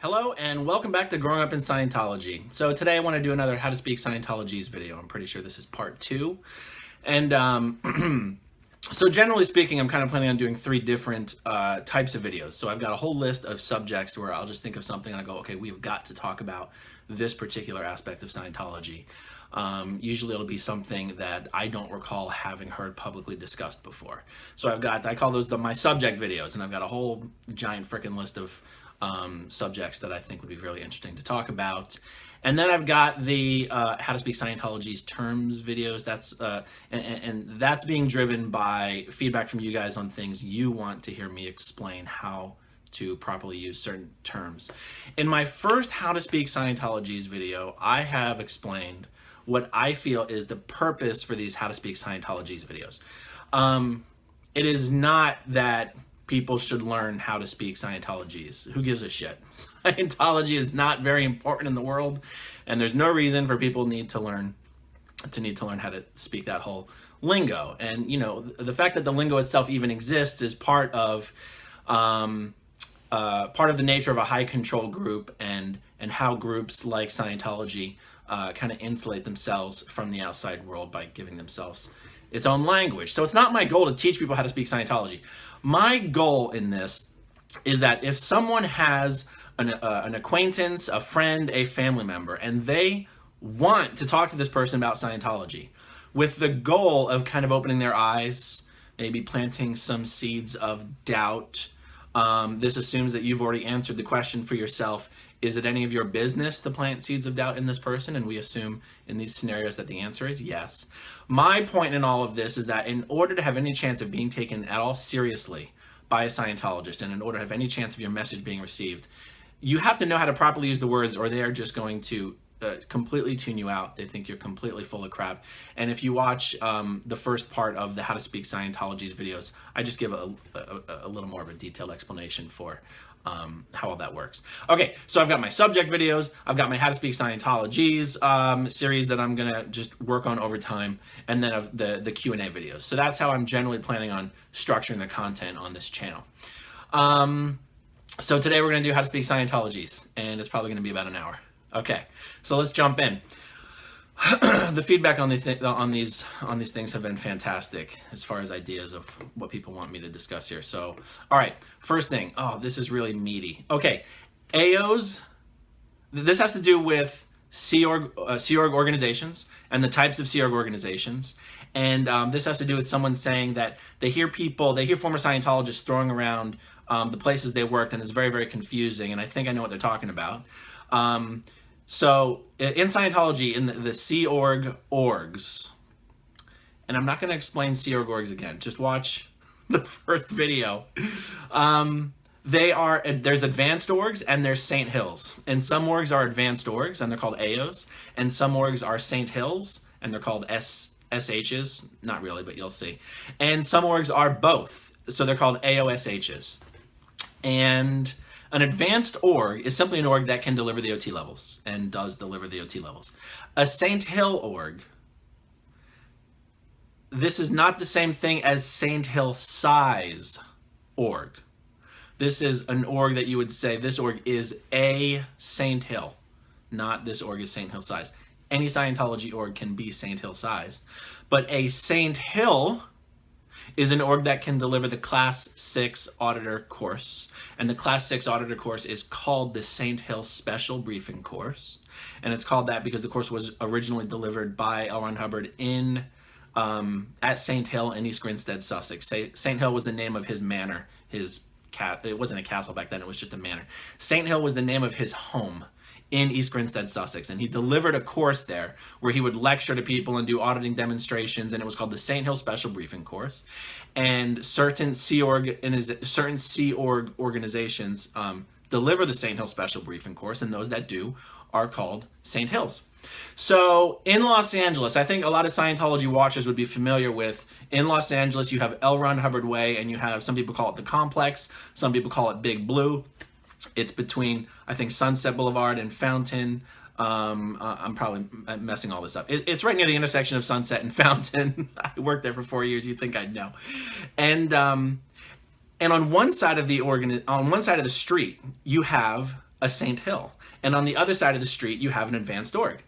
Hello and welcome back to Growing Up in Scientology. So today I want to do another How to Speak Scientologese video. I'm pretty sure this is part 2. And so generally speaking, I'm kind of planning on doing 3 different types of videos. So I've got a whole list of subjects where I'll just think of something and I go, okay, we've got to talk about this particular aspect of Scientology. Usually it'll be something that I don't recall having heard publicly discussed before. So I call those my subject videos, and I've got a whole giant freaking list of subjects that I think would be really interesting to talk about. And then I've got the How to Speak Scientology's terms videos. That's and that's being driven by feedback from you guys on things you want to hear me explain how to properly use certain terms. In my first How to Speak Scientology's video, I have explained what I feel is the purpose for these How to Speak Scientology's videos. It is not that people should learn how to speak Scientologese. Who gives a shit? Scientology is not very important in the world, and there's no reason for people need to learn how to speak that whole lingo. And you know, the fact that the lingo itself even exists is part of the nature of a high control group and how groups like Scientology kind of insulate themselves from the outside world by giving themselves its own language. So it's not my goal to teach people how to speak Scientology. My goal in this is that if someone has an acquaintance, a friend, a family member, and they want to talk to this person about Scientology with the goal of kind of opening their eyes, maybe planting some seeds of doubt. This assumes that you've already answered the question for yourself. Is it any of your business to plant seeds of doubt in this person? And we assume in these scenarios that the answer is yes. My point in all of this is that in order to have any chance of being taken at all seriously by a Scientologist, and in order to have any chance of your message being received, you have to know how to properly use the words, or they are just going to completely tune you out. They think you're completely full of crap. And if you watch the first part of the How to Speak Scientology's videos, I just give a little more of a detailed explanation for how all that works. Okay, so I've got my subject videos, I've got my How to Speak Scientology's series that I'm gonna just work on over time, and then of the Q&A videos. So that's how I'm generally planning on structuring the content on this channel. So today we're gonna do How to Speak Scientology's, and it's probably gonna be about an hour. Okay, so let's jump in. The feedback on these things have been fantastic as far as ideas of what people want me to discuss here. So, all right, first thing. Oh, this is really meaty. Okay, AOs. This has to do with Sea Org organizations and the types of Sea Org organizations. And this has to do with someone saying that they hear former Scientologists throwing around the places they worked, and it's very, very confusing. And I think I know what they're talking about. So in Scientology, in the Sea Org orgs, and I'm not going to explain Sea Org orgs again, just watch the first video. There's advanced orgs and there's Saint Hills. And some orgs are advanced orgs and they're called AOs, and some orgs are Saint Hills and they're called SHs, not really, but you'll see. And some orgs are both, so they're called AOSHs. And an advanced org is simply an org that can deliver the OT levels and does deliver the OT levels. A Saint Hill org, this is not the same thing as Saint Hill size org. This is an org that you would say this org is a Saint Hill, not this org is Saint Hill size. Any Scientology org can be Saint Hill size, but a Saint Hill is an org that can deliver the Class 6 Auditor course. And the Class 6 Auditor course is called the Saint Hill Special Briefing Course. And it's called that because the course was originally delivered by L. Ron Hubbard at Saint Hill in East Grinstead, Sussex. Saint Hill was the name of his manor. It wasn't a castle back then, it was just a manor. Saint Hill was the name of his home in East Grinstead, Sussex, and he delivered a course there where he would lecture to people and do auditing demonstrations, and it was called the Saint Hill Special Briefing Course. And certain Sea Org organizations deliver the Saint Hill Special Briefing Course, and those that do are called Saint Hills. So in Los Angeles, I think a lot of Scientology watchers would be familiar with, in Los Angeles, you have L. Ron Hubbard Way, and you have, some people call it the Complex, some people call it Big Blue. It's between, I think, Sunset Boulevard and Fountain. I'm probably messing all this up. It's right near the intersection of Sunset and Fountain. I worked there for 4 years. You'd think I'd know. And on one side of the street, you have a Saint Hill. And on the other side of the street, you have an advanced org.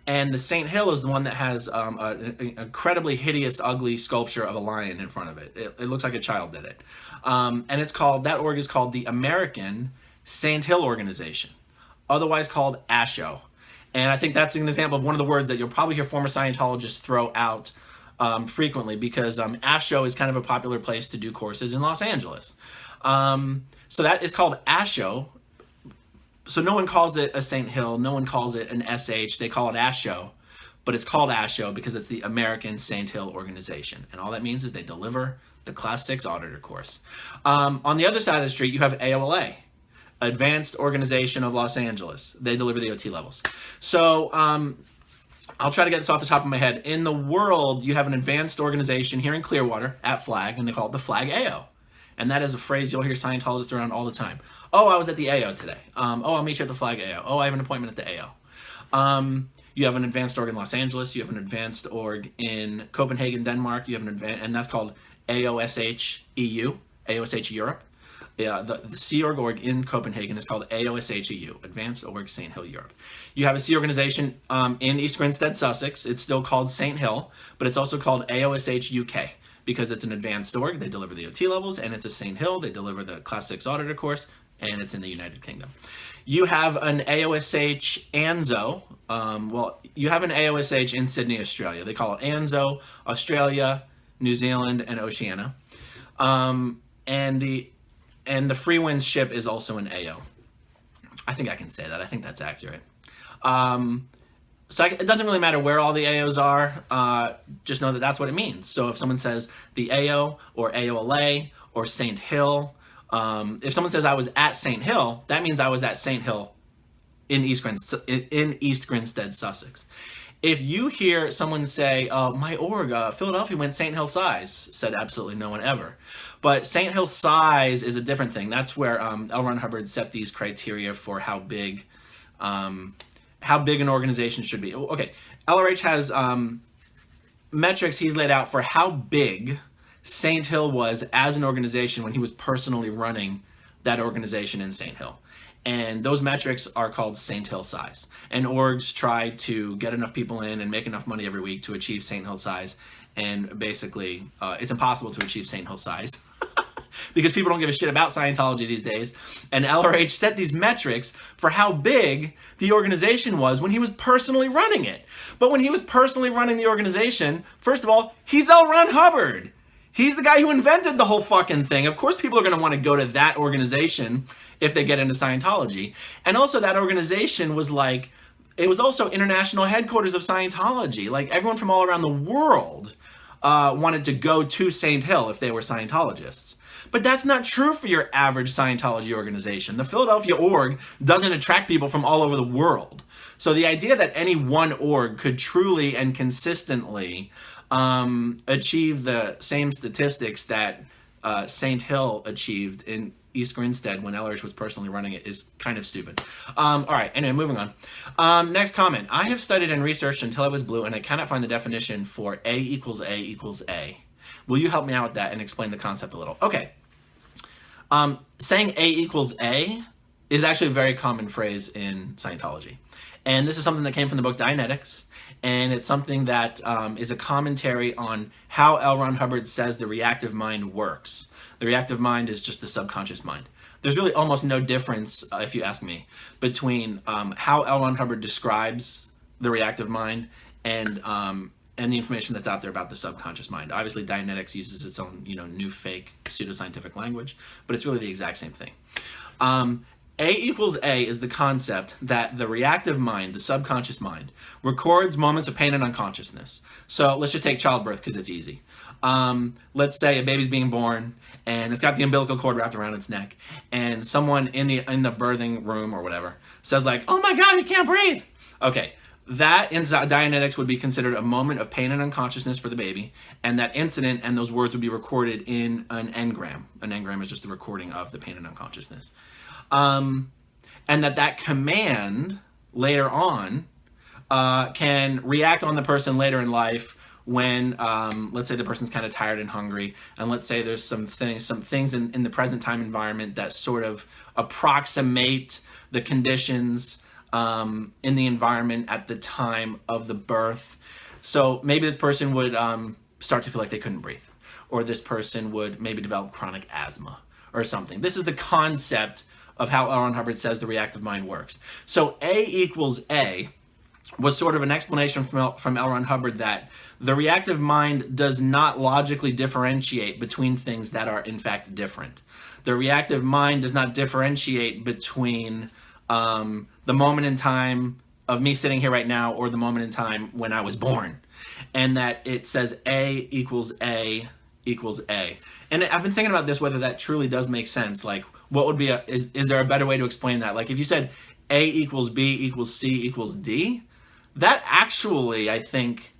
And the Saint Hill is the one that has an incredibly hideous, ugly sculpture of a lion in front of it. It looks like a child did it. And it's called, that org is called the American Saint Hill Organization, otherwise called ASHO. And I think that's an example of one of the words that you'll probably hear former Scientologists throw out frequently, because ASHO is kind of a popular place to do courses in Los Angeles. So that is called ASHO. So no one calls it a Saint Hill, no one calls it an SH, they call it ASHO, but it's called ASHO because it's the American Saint Hill Organization. And all that means is they deliver the Class 6 Auditor course. On the other side of the street, you have AOLA, Advanced Organization of Los Angeles. They deliver the OT levels. So I'll try to get this off the top of my head. In the world, you have an advanced organization here in Clearwater at Flag, and they call it the Flag AO. And that is a phrase you'll hear Scientologists around all the time. Oh, I was at the AO today. Oh, I'll meet you at the Flag AO. Oh, I have an appointment at the AO. You have an advanced org in Los Angeles. You have an advanced org in Copenhagen, Denmark. You have an advanced, and that's called AOSH EU, AOSH Europe. Yeah, the Sea org in Copenhagen is called AOSH EU, Advanced Org St. Hill Europe. You have a Sea organization in East Grinstead, Sussex. It's still called St. Hill, but it's also called AOSH UK because it's an advanced org. They deliver the OT levels, and it's a St. Hill. They deliver the Class 6 Auditor course, and it's in the United Kingdom. You have an AOSH ANZO. Well, you have an AOSH in Sydney, Australia. They call it ANZO, Australia, New Zealand, and Oceania. And the Free Winds ship is also an AO. I think I can say that. I think that's accurate. So it doesn't really matter where all the AOs are. Just know that that's what it means. So if someone says the AO or AOLA or St. Hill, if someone says I was at St. Hill, that means I was at St. Hill in East Grinstead, Sussex. If you hear someone say, my org, Philadelphia went St. Hill size, said absolutely no one ever. But St. Hill size is a different thing. That's where L. Ron Hubbard set these criteria for how big an organization should be. Okay, LRH has metrics he's laid out for how big St. Hill was as an organization when he was personally running that organization in St. Hill. And those metrics are called St. Hill size. And orgs try to get enough people in and make enough money every week to achieve St. Hill size. And basically, it's impossible to achieve St. Hill size because people don't give a shit about Scientology these days. And LRH set these metrics for how big the organization was when he was personally running it. But when he was personally running the organization, first of all, he's L. Ron Hubbard. He's the guy who invented the whole fucking thing. Of course people are going to want to go to that organization if they get into Scientology. And also that organization was like, it was also international headquarters of Scientology. Like everyone from all around the world wanted to go to St. Hill if they were Scientologists. But that's not true for your average Scientology organization. The Philadelphia org doesn't attract people from all over the world. So the idea that any one org could truly and consistently achieve the same statistics that St. Hill achieved in East Grinstead when LRH was personally running it is kind of stupid. All right, anyway, moving on. Next comment. I have studied and researched until I was blue, and I cannot find the definition for A equals A equals A. Will you help me out with that and explain the concept a little? Okay. Saying A equals A is actually a very common phrase in Scientology. And this is something that came from the book Dianetics, and it's something that is a commentary on how L. Ron Hubbard says the reactive mind works. The reactive mind is just the subconscious mind. There's really almost no difference, if you ask me, between how L. Ron Hubbard describes the reactive mind and the information that's out there about the subconscious mind. Obviously, Dianetics uses its own, new fake pseudoscientific language, but it's really the exact same thing. A equals A is the concept that the reactive mind, the subconscious mind, records moments of pain and unconsciousness. So let's just take childbirth because it's easy. Let's say a baby's being born and it's got the umbilical cord wrapped around its neck, and someone in the birthing room or whatever says like, "Oh my God, he can't breathe." Okay, that in Dianetics would be considered a moment of pain and unconsciousness for the baby, and that incident and those words would be recorded in an engram. An engram is just the recording of the pain and unconsciousness. And that command later on can react on the person later in life when, let's say the person's kind of tired and hungry, and let's say there's some things in the present time environment that sort of approximate the conditions in the environment at the time of the birth. So maybe this person would start to feel like they couldn't breathe, or this person would maybe develop chronic asthma or something. This is the concept of how L. Ron Hubbard says the reactive mind works. So A equals A was sort of an explanation from L. Ron Hubbard that the reactive mind does not logically differentiate between things that are in fact different. The reactive mind does not differentiate between the moment in time of me sitting here right now or the moment in time when I was born. And that it says A equals A equals A. And I've been thinking about this, whether that truly does make sense. Like, what would be is there a better way to explain that? Like, if you said A equals B equals C equals D, that actually, I think,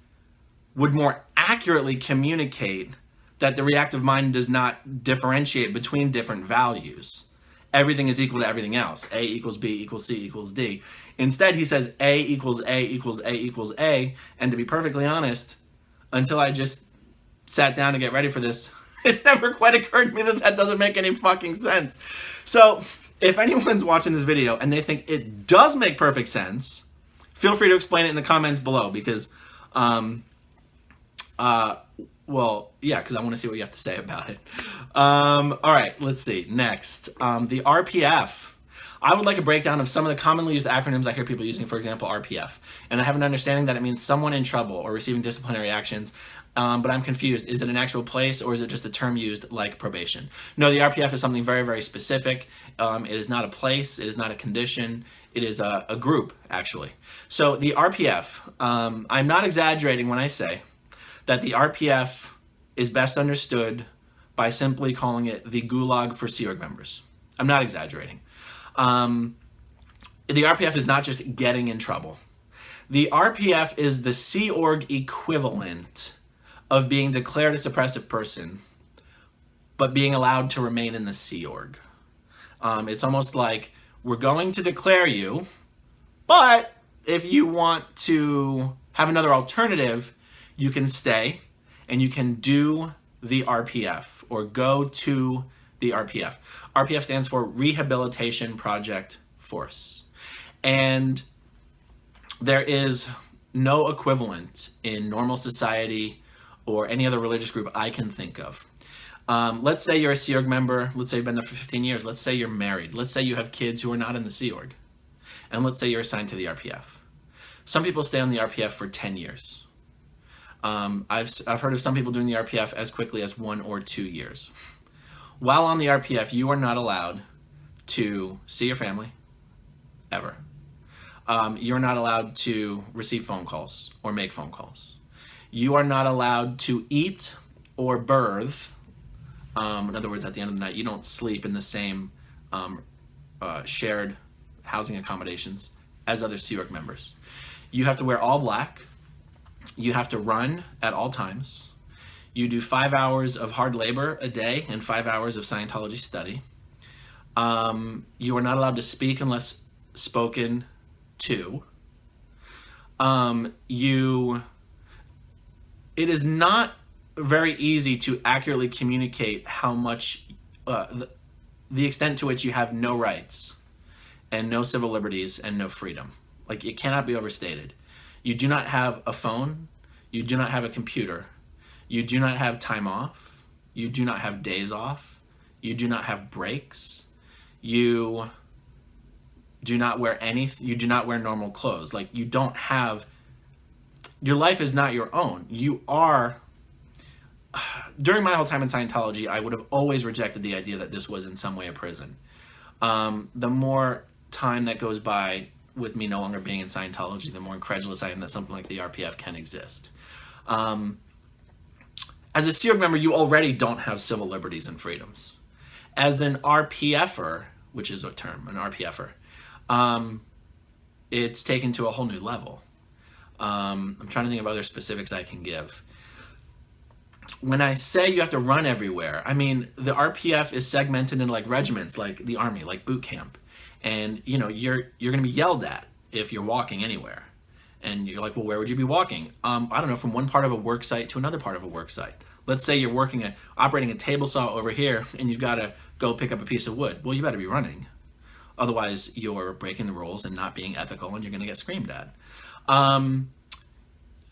would more accurately communicate that the reactive mind does not differentiate between different values. Everything is equal to everything else. A equals B equals C equals D. Instead, he says A equals A equals A equals A. And to be perfectly honest, until I just sat down to get ready for this, it never quite occurred to me that that doesn't make any fucking sense. So if anyone's watching this video and they think it does make perfect sense, feel free to explain it in the comments below, because, well, yeah, because I want to see what you have to say about it. All right, let's see. Next, the RPF. I would like a breakdown of some of the commonly used acronyms I hear people using, for example, RPF. And I have an understanding that it means someone in trouble or receiving disciplinary actions, but I'm confused. Is it an actual place, or is it just a term used like probation? No, the RPF is something very, very specific. It is not a place. It is not a condition. It is a group, actually. So the RPF, I'm not exaggerating when I say that the RPF is best understood by simply calling it the Gulag for Sea Org members. I'm not exaggerating. The RPF is not just getting in trouble. The RPF is the Sea Org equivalent of being declared a suppressive person, but being allowed to remain in the Sea Org. It's almost like, we're going to declare you, but if you want to have another alternative, you can stay and you can do the RPF or go to the RPF. RPF stands for Rehabilitation Project Force. And there is no equivalent in normal society or any other religious group I can think of. Let's say you're a Sea Org member. Let's say you've been there for 15 years. Let's say you're married. Let's say you have kids who are not in the Sea Org. And let's say you're assigned to the RPF. Some people stay on the RPF for 10 years. I've heard of some people doing the RPF as quickly as 1 or 2 years. While on the RPF, you are not allowed to see your family, ever. You're not allowed to receive phone calls or make phone calls. You are not allowed to eat or birth. In other words, at the end of the night, you don't sleep in the same shared housing accommodations as other Sea Org members. You have to wear all black. You have to run at all times. You do 5 hours of hard labor a day and 5 hours of Scientology study. You are not allowed to speak unless spoken to. It is not very easy to accurately communicate how much, the extent to which you have no rights and no civil liberties and no freedom. Like, it cannot be overstated. You do not have a phone. You do not have a computer. You do not have time off. You do not have days off. You do not have breaks. You do not wear you do not wear normal clothes. Like, you don't have, your life is not your own. You are, during my whole time in Scientology, I would have always rejected the idea that this was in some way a prison. The more time that goes by with me no longer being in Scientology, the more incredulous I am that something like the RPF can exist. As a Sea Org member, you already don't have civil liberties and freedoms. As an RPFer, which is a term, an RPFer, it's taken to a whole new level. I'm trying to think of other specifics I can give. When I say you have to run everywhere, I mean, the RPF is segmented into like regiments, like the Army, like boot camp. And, you know, you're going to be yelled at if you're walking anywhere. And you're like, well, where would you be walking? I don't know, from one part of a work site to another part of a work site. Let's say you're operating a table saw over here and you've got to go pick up a piece of wood. Well, you better be running. Otherwise, you're breaking the rules and not being ethical, and you're going to get screamed at.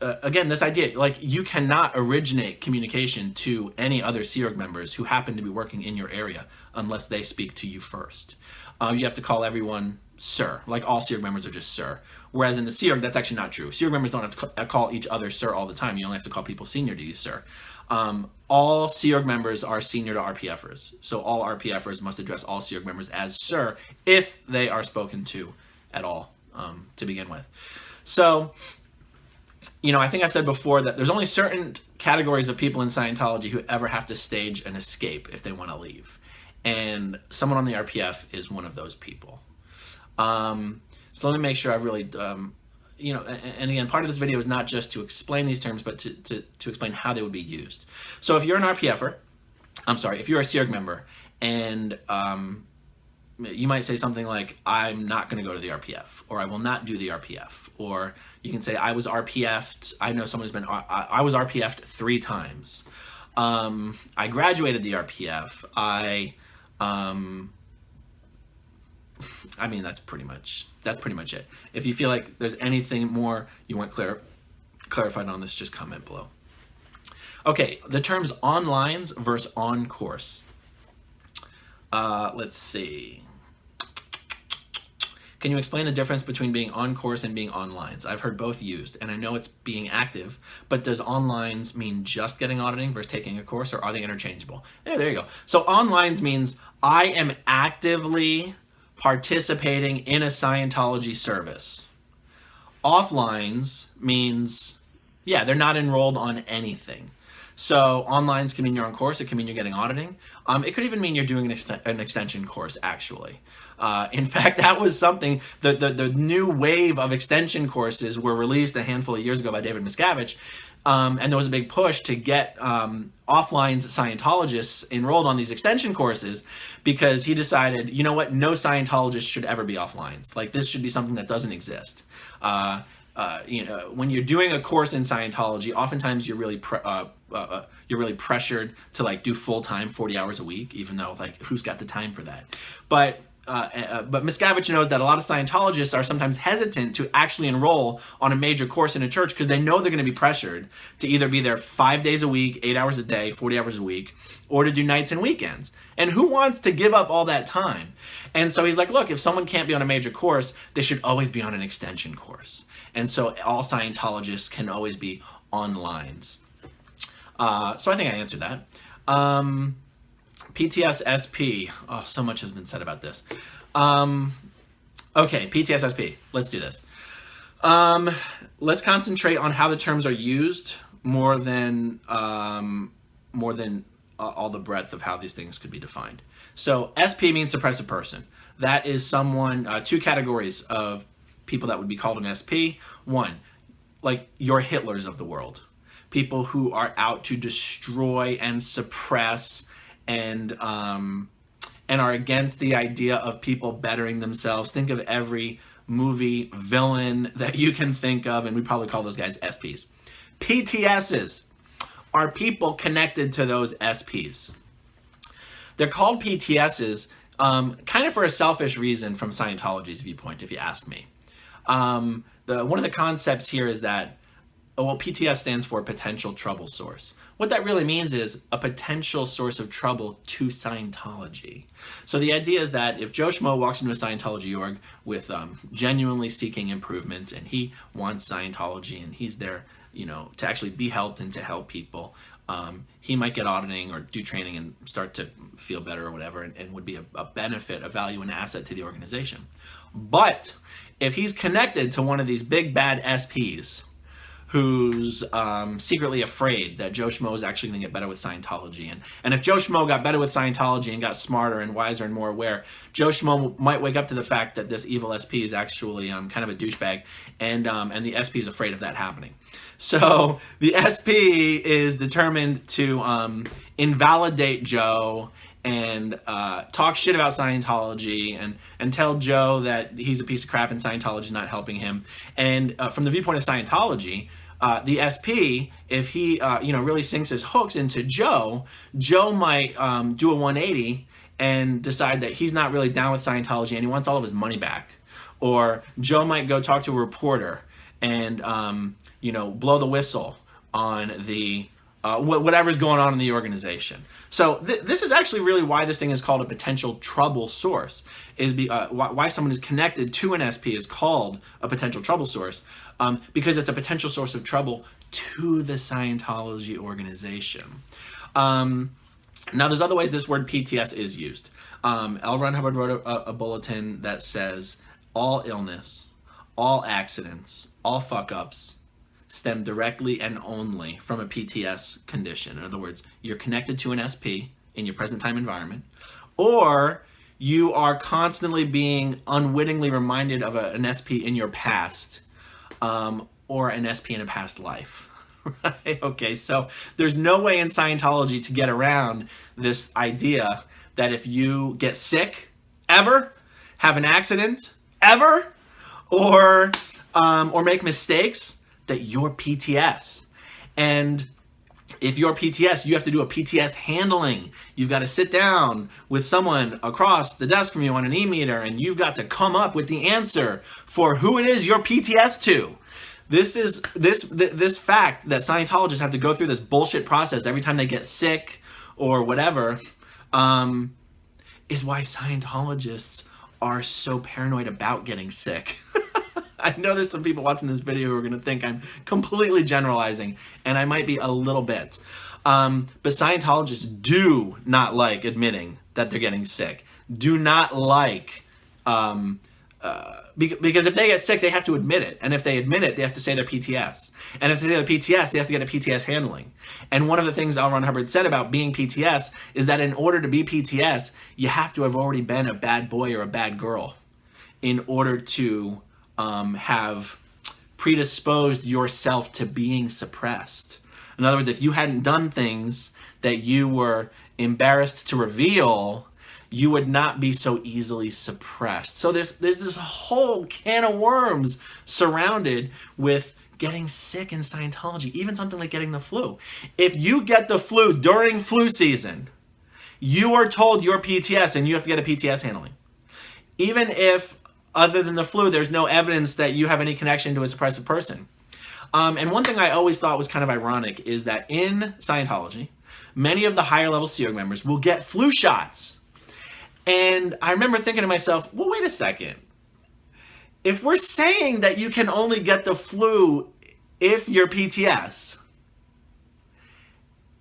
Again, this idea, like, you cannot originate communication to any other Sea Org members who happen to be working in your area unless they speak to you first. You have to call everyone sir. Like, all Sea Org members are just sir. Whereas in the Sea Org, that's actually not true. Sea Org members don't have to call each other sir all the time. You only have to call people senior to you sir. All Sea Org members are senior to RPFers. So all RPFers must address all Sea Org members as sir if they are spoken to at all, to begin with. So, you know, I think I've said before that there's only certain categories of people in Scientology who ever have to stage an escape if they want to leave. And someone on the RPF is one of those people. So let me make sure I've really, you know, and again, part of this video is not just to explain these terms, but to explain how they would be used. So if you're an RPFer, if you're a Sea Org member, and you might say something like, I'm not going to go to the RPF, or I will not do the RPF, or you can say, I was RPF'd. I know someone who's been, I was RPF'd 3 times. I graduated the RPF. I mean, that's pretty much it. If you feel like there's anything more you want clarified on this, just comment below. Okay, the terms on lines versus on course. Let's see. Can you explain the difference between being on course and being on lines? I've heard both used, and I know it's being active, but does on lines mean just getting auditing versus taking a course, or are they interchangeable? Yeah, there you go. So on lines means I am actively participating in a Scientology service. Off lines means, yeah, they're not enrolled on anything. So on lines can mean you're on course, it can mean you're getting auditing. It could even mean you're doing an extension course, actually. In fact, that was something, the new wave of extension courses were released a handful of years ago by David Miscavige, and there was a big push to get offlines Scientologists enrolled on these extension courses, because he decided, you know what, no Scientologist should ever be offlines. Like, this should be something that doesn't exist. You know, when you're doing a course in Scientology, oftentimes you're really pressured to, like, do full-time 40 hours a week, even though, like, who's got the time for that? But Miscavige knows that a lot of Scientologists are sometimes hesitant to actually enroll on a major course in a church because they know they're going to be pressured to either be there 5 days a week, 8 hours a day, 40 hours a week, or to do nights and weekends. And who wants to give up all that time? And so he's like, look, if someone can't be on a major course, they should always be on an extension course. And so all Scientologists can always be on lines. So I think I answered that. PTS SP. Oh, so much has been said about this. Okay, PTS SP. Let's do this. Let's concentrate on how the terms are used more than all the breadth of how these things could be defined. So SP means suppressive person. That is someone, 2 categories of people that would be called an SP. 1, like your Hitlers of the world. People who are out to destroy and suppress and are against the idea of people bettering themselves. Think of every movie villain that you can think of, and we probably call those guys SPs. PTSs are people connected to those SPs. They're called PTSs kind of for a selfish reason from Scientology's viewpoint, if you ask me. One of the concepts here is that, well, PTS stands for potential trouble source. What that really means is a potential source of trouble to Scientology. So the idea is that if Joe Schmo walks into a Scientology org with genuinely seeking improvement, and he wants Scientology, and he's there, you know, to actually be helped and to help people, he might get auditing or do training and start to feel better or whatever, and would be a benefit, a value, and asset to the organization. But if he's connected to one of these big bad SPs, who's secretly afraid that Joe Schmo is actually going to get better with Scientology. And if Joe Schmo got better with Scientology and got smarter and wiser and more aware, Joe Schmo might wake up to the fact that this evil SP is actually kind of a douchebag, and the SP is afraid of that happening. So the SP is determined to invalidate Joe and talk shit about Scientology and tell Joe that he's a piece of crap and Scientology is not helping him. And from the viewpoint of Scientology, the SP, if he really sinks his hooks into Joe, Joe might do a 180 and decide that he's not really down with Scientology and he wants all of his money back. Or Joe might go talk to a reporter and, you know, blow the whistle on the whatever's going on in the organization. So this is actually really why this thing is called a potential trouble source, is why someone who's connected to an SP is called a potential trouble source, because it's a potential source of trouble to the Scientology organization. Now, there's other ways this word PTS is used. L. Ron Hubbard wrote a bulletin that says all illness, all accidents, all fuck-ups stem directly and only from a PTS condition. In other words, you're connected to an SP in your present time environment, or you are constantly being unwittingly reminded of an SP in your past, or an SP in a past life. Right? Okay, so there's no way in Scientology to get around this idea that if you get sick, ever, have an accident, ever, or make mistakes, that you're PTS. And if you're PTS, you have to do a PTS handling. You've got to sit down with someone across the desk from you on an e-meter, and you've got to come up with the answer for who it is you're PTS to. This fact that Scientologists have to go through this bullshit process every time they get sick or whatever, is why Scientologists are so paranoid about getting sick. I know there's some people watching this video who are going to think I'm completely generalizing, and I might be a little bit. But Scientologists do not like admitting that they're getting sick. Do not like, because if they get sick, they have to admit it. And if they admit it, they have to say they're PTS. And if they say they're PTS, they have to get a PTS handling. And one of the things L. Ron Hubbard said about being PTS is that in order to be PTS, you have to have already been a bad boy or a bad girl in order to have predisposed yourself to being suppressed. In other words, if you hadn't done things that you were embarrassed to reveal, you would not be so easily suppressed. So there's this whole can of worms surrounded with getting sick in Scientology, even something like getting the flu. If you get the flu during flu season, you are told you're PTS and you have to get a PTS handling. Even if, other than the flu, there's no evidence that you have any connection to a suppressive person. And one thing I always thought was kind of ironic is that in Scientology, many of the higher level SEAL members will get flu shots. And I remember thinking to myself, well, wait a second. If we're saying that you can only get the flu if you're PTS,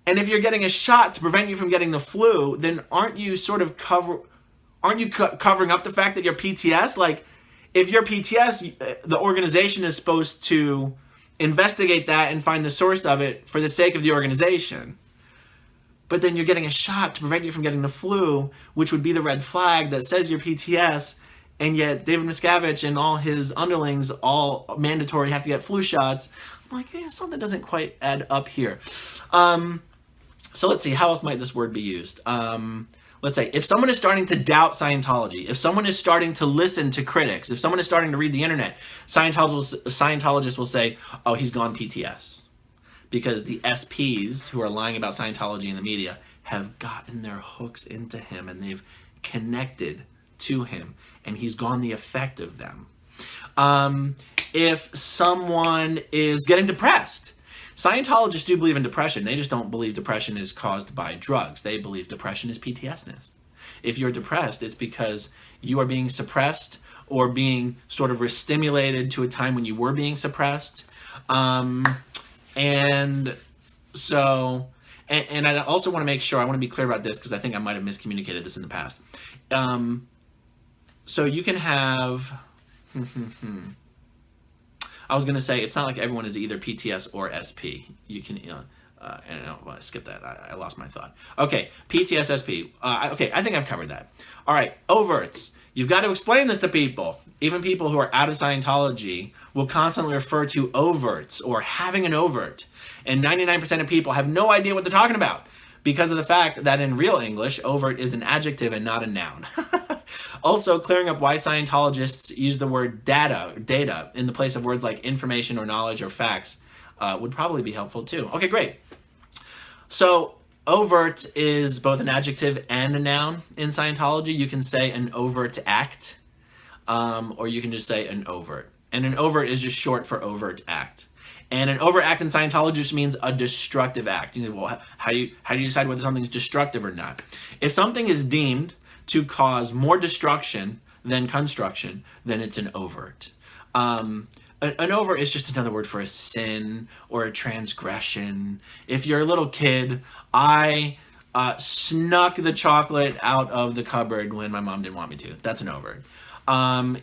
and if you're getting a shot to prevent you from getting the flu, then aren't you sort of covering up the fact that you're PTS? Like, if you're PTS, the organization is supposed to investigate that and find the source of it for the sake of the organization. But then you're getting a shot to prevent you from getting the flu, which would be the red flag that says you're PTS, and yet David Miscavige and all his underlings all mandatory have to get flu shots. I'm like, hey, something doesn't quite add up here. So let's see, how else might this word be used? Let's say, if someone is starting to doubt Scientology, if someone is starting to listen to critics, if someone is starting to read the internet, Scientologists will say, oh, he's gone PTS. Because the SPs who are lying about Scientology in the media have gotten their hooks into him and they've connected to him and he's gone the effect of them. If someone is getting depressed, Scientologists do believe in depression. They just don't believe depression is caused by drugs. They believe depression is PTSness. If you're depressed, it's because you are being suppressed or being sort of re-stimulated to a time when you were being suppressed. And so, and I also want to make sure, I want to be clear about this because I think I might have miscommunicated this in the past. So you can have, I was going to say, it's not like everyone is either PTS or SP. You can, and I skip that. I lost my thought. Okay, PTS, SP. Okay, I think I've covered that. All right, overts. You've got to explain this to people. Even people who are out of Scientology will constantly refer to overts or having an overt. And 99% of people have no idea what they're talking about because of the fact that in real English, overt is an adjective and not a noun. Also, clearing up why Scientologists use the word data in the place of words like information or knowledge or facts would probably be helpful too. Okay, great. So Overt is both an adjective and a noun in Scientology. You can say an overt act, or you can just say an overt. And an overt is just short for overt act. And an overt act in Scientology just means a destructive act. You say, well, how do you decide whether something's destructive or not? If something is deemed to cause more destruction than construction, then it's an overt. An overt is just another word for a sin or a transgression. If you're a little kid, I snuck the chocolate out of the cupboard when my mom didn't want me to. That's an overt.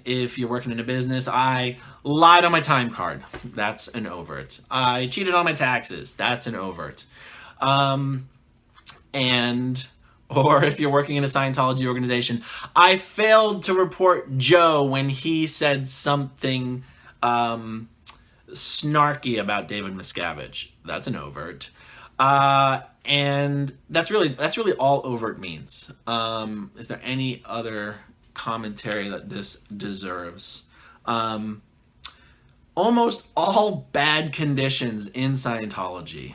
If you're working in a business, I lied on my time card. That's an overt. I cheated on my taxes. That's an overt. Or if you're working in a Scientology organization, I failed to report Joe when he said something snarky about David Miscavige. That's an overt. And that's really all overt means. Is there any other commentary that this deserves? Almost all bad conditions in Scientology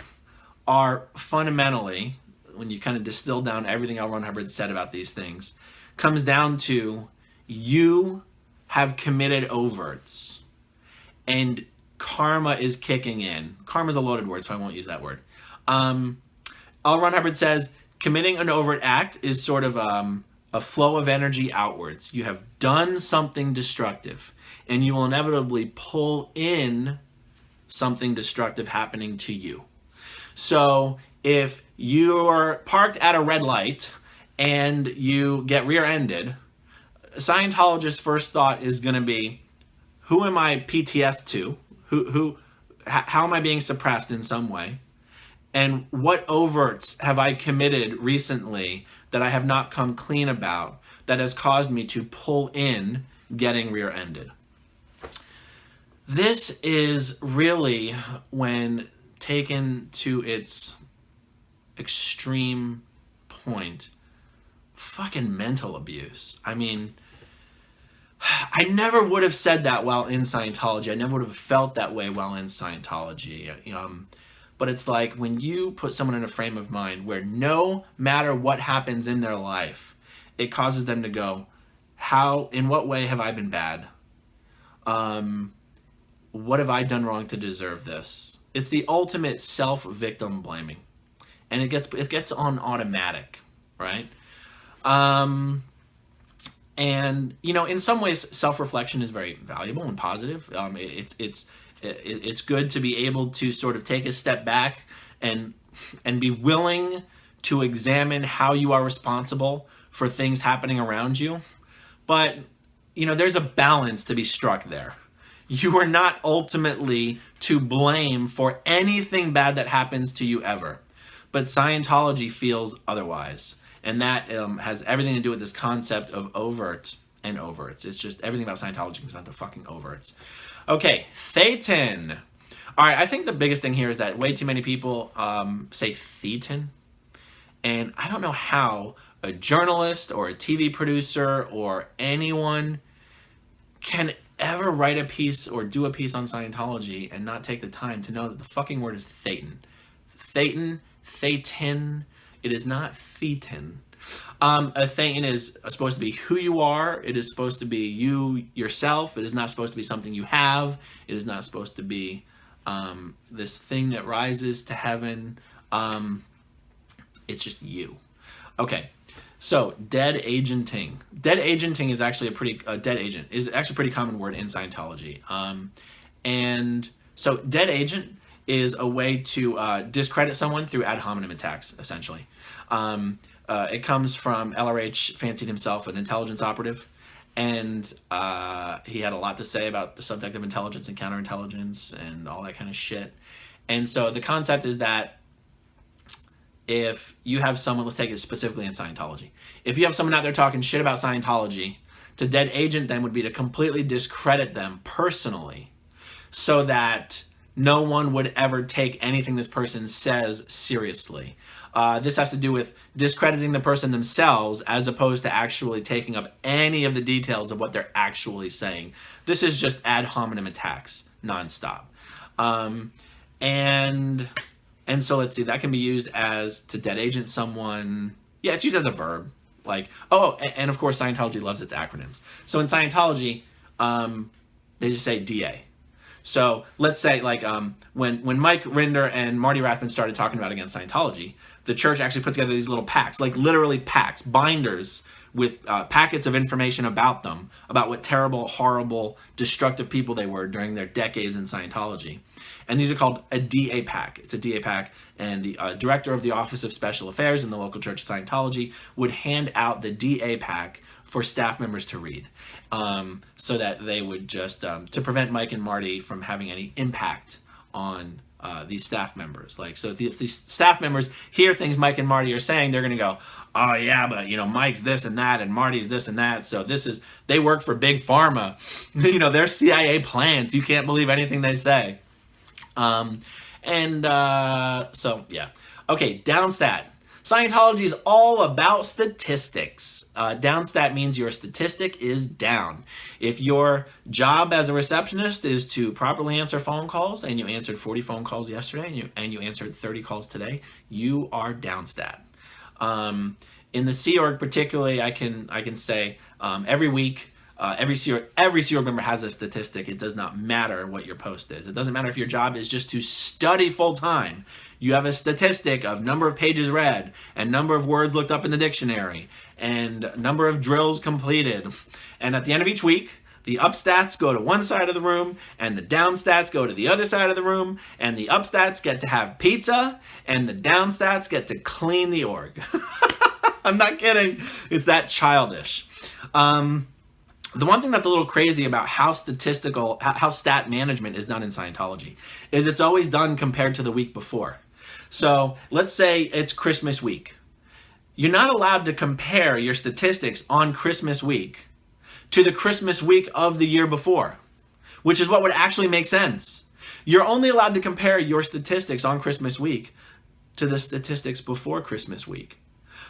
are fundamentally, when you kind of distill down everything L. Ron Hubbard said about these things, comes down to you have committed overts and karma is kicking in. Karma is a loaded word, so I won't use that word. L. Ron Hubbard says committing an overt act is sort of a flow of energy outwards. You have done something destructive, and you will inevitably pull in something destructive happening to you. So if you're parked at a red light and you get rear-ended, a Scientologist's first thought is going to be, who am I PTS to? How am I being suppressed in some way? And what overts have I committed recently that I have not come clean about that has caused me to pull in getting rear-ended? This is really, when taken to its extreme point, fucking mental abuse. I mean, I never would have said that while in Scientology. I never would have felt that way while in Scientology. But it's like when you put someone in a frame of mind where no matter what happens in their life, it causes them to go, in what way have I been bad? What have I done wrong to deserve this? It's the ultimate self-victim blaming. And it gets on automatic, right? And in some ways, self-reflection is very valuable and positive. It's good to be able to sort of take a step back and be willing to examine how you are responsible for things happening around you. But there's a balance to be struck there. You are not ultimately to blame for anything bad that happens to you ever. But Scientology feels otherwise. And that has everything to do with this concept of overt and overts. It's just everything about Scientology comes down to fucking overts. Okay, Thetan. All right, I think the biggest thing here is that way too many people say Thetan. And I don't know how a journalist or a TV producer or anyone can ever write a piece or do a piece on Scientology and not take the time to know that the fucking word is Thetan. Thetan, Thetan. It is not Thetan. A Thetan is supposed to be who you are. It is supposed to be you yourself. It is not supposed to be something you have. It is not supposed to be this thing that rises to heaven. It's just you. Okay, so dead agenting. Dead agenting is actually dead agent is actually a pretty common word in Scientology. And so dead agent is a way to discredit someone through ad hominem attacks, essentially. It comes from LRH fancied himself an intelligence operative, and he had a lot to say about the subject of intelligence and counterintelligence and all that kind of shit. And so the concept is that if you have someone, let's take it specifically in Scientology, if you have someone out there talking shit about Scientology, to dead agent them would be to completely discredit them personally so that no one would ever take anything this person says seriously. This has to do with discrediting the person themselves as opposed to actually taking up any of the details of what they're actually saying. This is just ad hominem attacks nonstop. And And so let's see, that can be used as to dead agent someone. Yeah, it's used as a verb. Like, oh, and of course Scientology loves its acronyms. So in Scientology, they just say DA. So let's say like when Mike Rinder and Marty Rathman started talking about against Scientology, the church actually put together these little packs, like literally packs, binders with packets of information about them, about what terrible, horrible, destructive people they were during their decades in Scientology. And these are called a DA pack. It's a DA pack, and the director of the Office of Special Affairs in the local church of Scientology would hand out the DA pack for staff members to read, so that they would just, to prevent Mike and Marty from having any impact on these staff members. Like, so if these staff members hear things Mike and Marty are saying, they're going to go, oh yeah, but you know, Mike's this and that, and Marty's this and that. So they work for Big Pharma. You know, they're CIA plants. You can't believe anything they say. So yeah. Okay, downstat. Scientology is all about statistics. Downstat means your statistic is down. If your job as a receptionist is to properly answer phone calls, and you answered 40 phone calls yesterday, and you answered 30 calls today, you are downstat. In the Sea Org particularly, I can say every week, every Sea Org member has a statistic. It does not matter what your post is. It doesn't matter if your job is just to study full time. You have a statistic of number of pages read, and number of words looked up in the dictionary, and number of drills completed. And at the end of each week, the up stats go to one side of the room, and the down stats go to the other side of the room, and the up stats get to have pizza, and the down stats get to clean the org. I'm not kidding. It's that childish. The one thing that's a little crazy about how stat management is done in Scientology is it's always done compared to the week before. So let's say it's Christmas week. You're not allowed to compare your statistics on Christmas week to the Christmas week of the year before, which is what would actually make sense. You're only allowed to compare your statistics on Christmas week to the statistics before Christmas week.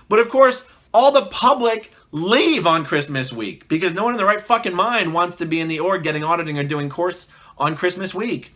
But of course, all the public leave on Christmas week because no one in their right fucking mind wants to be in the org getting auditing or doing course on Christmas week.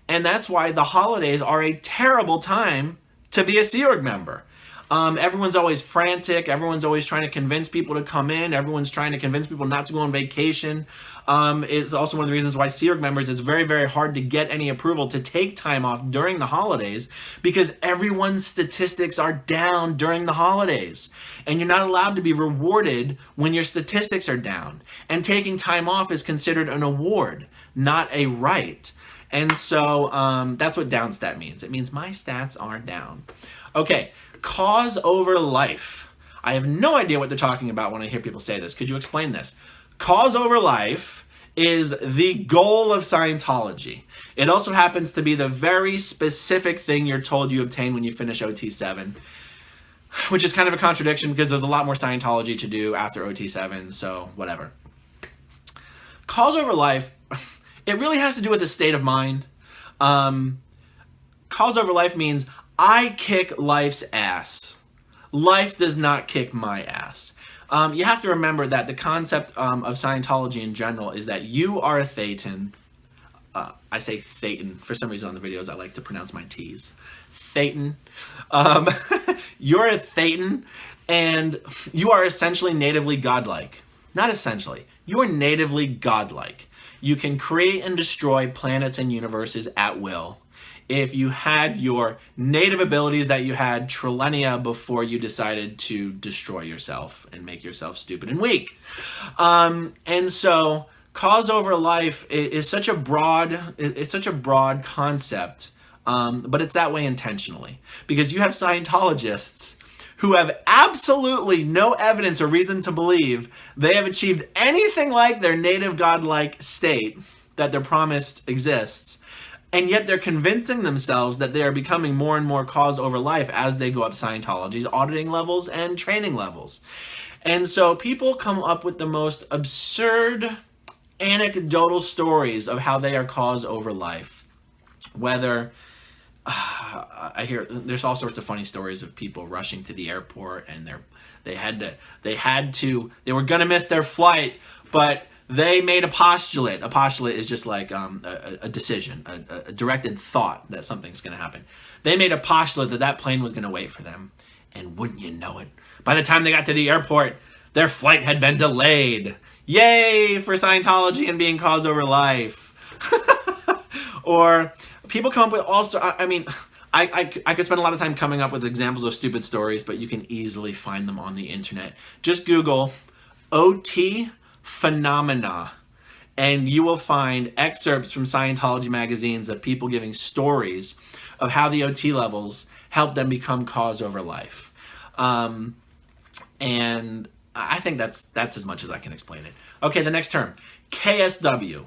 And that's why the holidays are a terrible time to be a Sea Org member. Everyone's always frantic. Everyone's always trying to convince people to come in. Everyone's trying to convince people not to go on vacation. It's also one of the reasons why Sea Org members, it's very, very hard to get any approval to take time off during the holidays because everyone's statistics are down during the holidays. And you're not allowed to be rewarded when your statistics are down. And taking time off is considered an award, not a right. And so that's what downstat means. It means my stats are down. Okay, cause over life. I have no idea what they're talking about when I hear people say this. Could you explain this? Cause over life is the goal of Scientology. It also happens to be the very specific thing you're told you obtain when you finish OT7, which is kind of a contradiction because there's a lot more Scientology to do after OT7, so whatever. Cause over life, it really has to do with a state of mind. Cause over life means I kick life's ass. Life does not kick my ass. You have to remember that the concept of Scientology in general is that you are a Thetan. I say Thetan. For some reason on the videos I like to pronounce my T's. Thetan. You're a Thetan, and you are essentially natively godlike. Not essentially. You are natively godlike. You can create and destroy planets and universes at will if you had your native abilities that you had trillennia before you decided to destroy yourself and make yourself stupid and weak. And so cause over life is such a broad, it's such a broad concept, but it's that way intentionally because you have Scientologists who have absolutely no evidence or reason to believe they have achieved anything like their native godlike state that they're promised exists. And yet they're convincing themselves that they are becoming more and more cause over life as they go up Scientology's auditing levels and training levels. And so people come up with the most absurd anecdotal stories of how they are cause over life. Whether I hear there's all sorts of funny stories of people rushing to the airport and they were gonna miss their flight, but They made a postulate. A postulate is just like a decision, a directed thought that something's going to happen. They made a postulate that plane was going to wait for them. And wouldn't you know it, by the time they got to the airport, their flight had been delayed. Yay for Scientology and being cause over life. Or people come up with all sorts. I mean, I could spend a lot of time coming up with examples of stupid stories, but you can easily find them on the internet. Just Google OT phenomena, and you will find excerpts from Scientology magazines of people giving stories of how the OT levels help them become cause over life. And I think that's as much as I can explain it. Okay, the next term, KSW.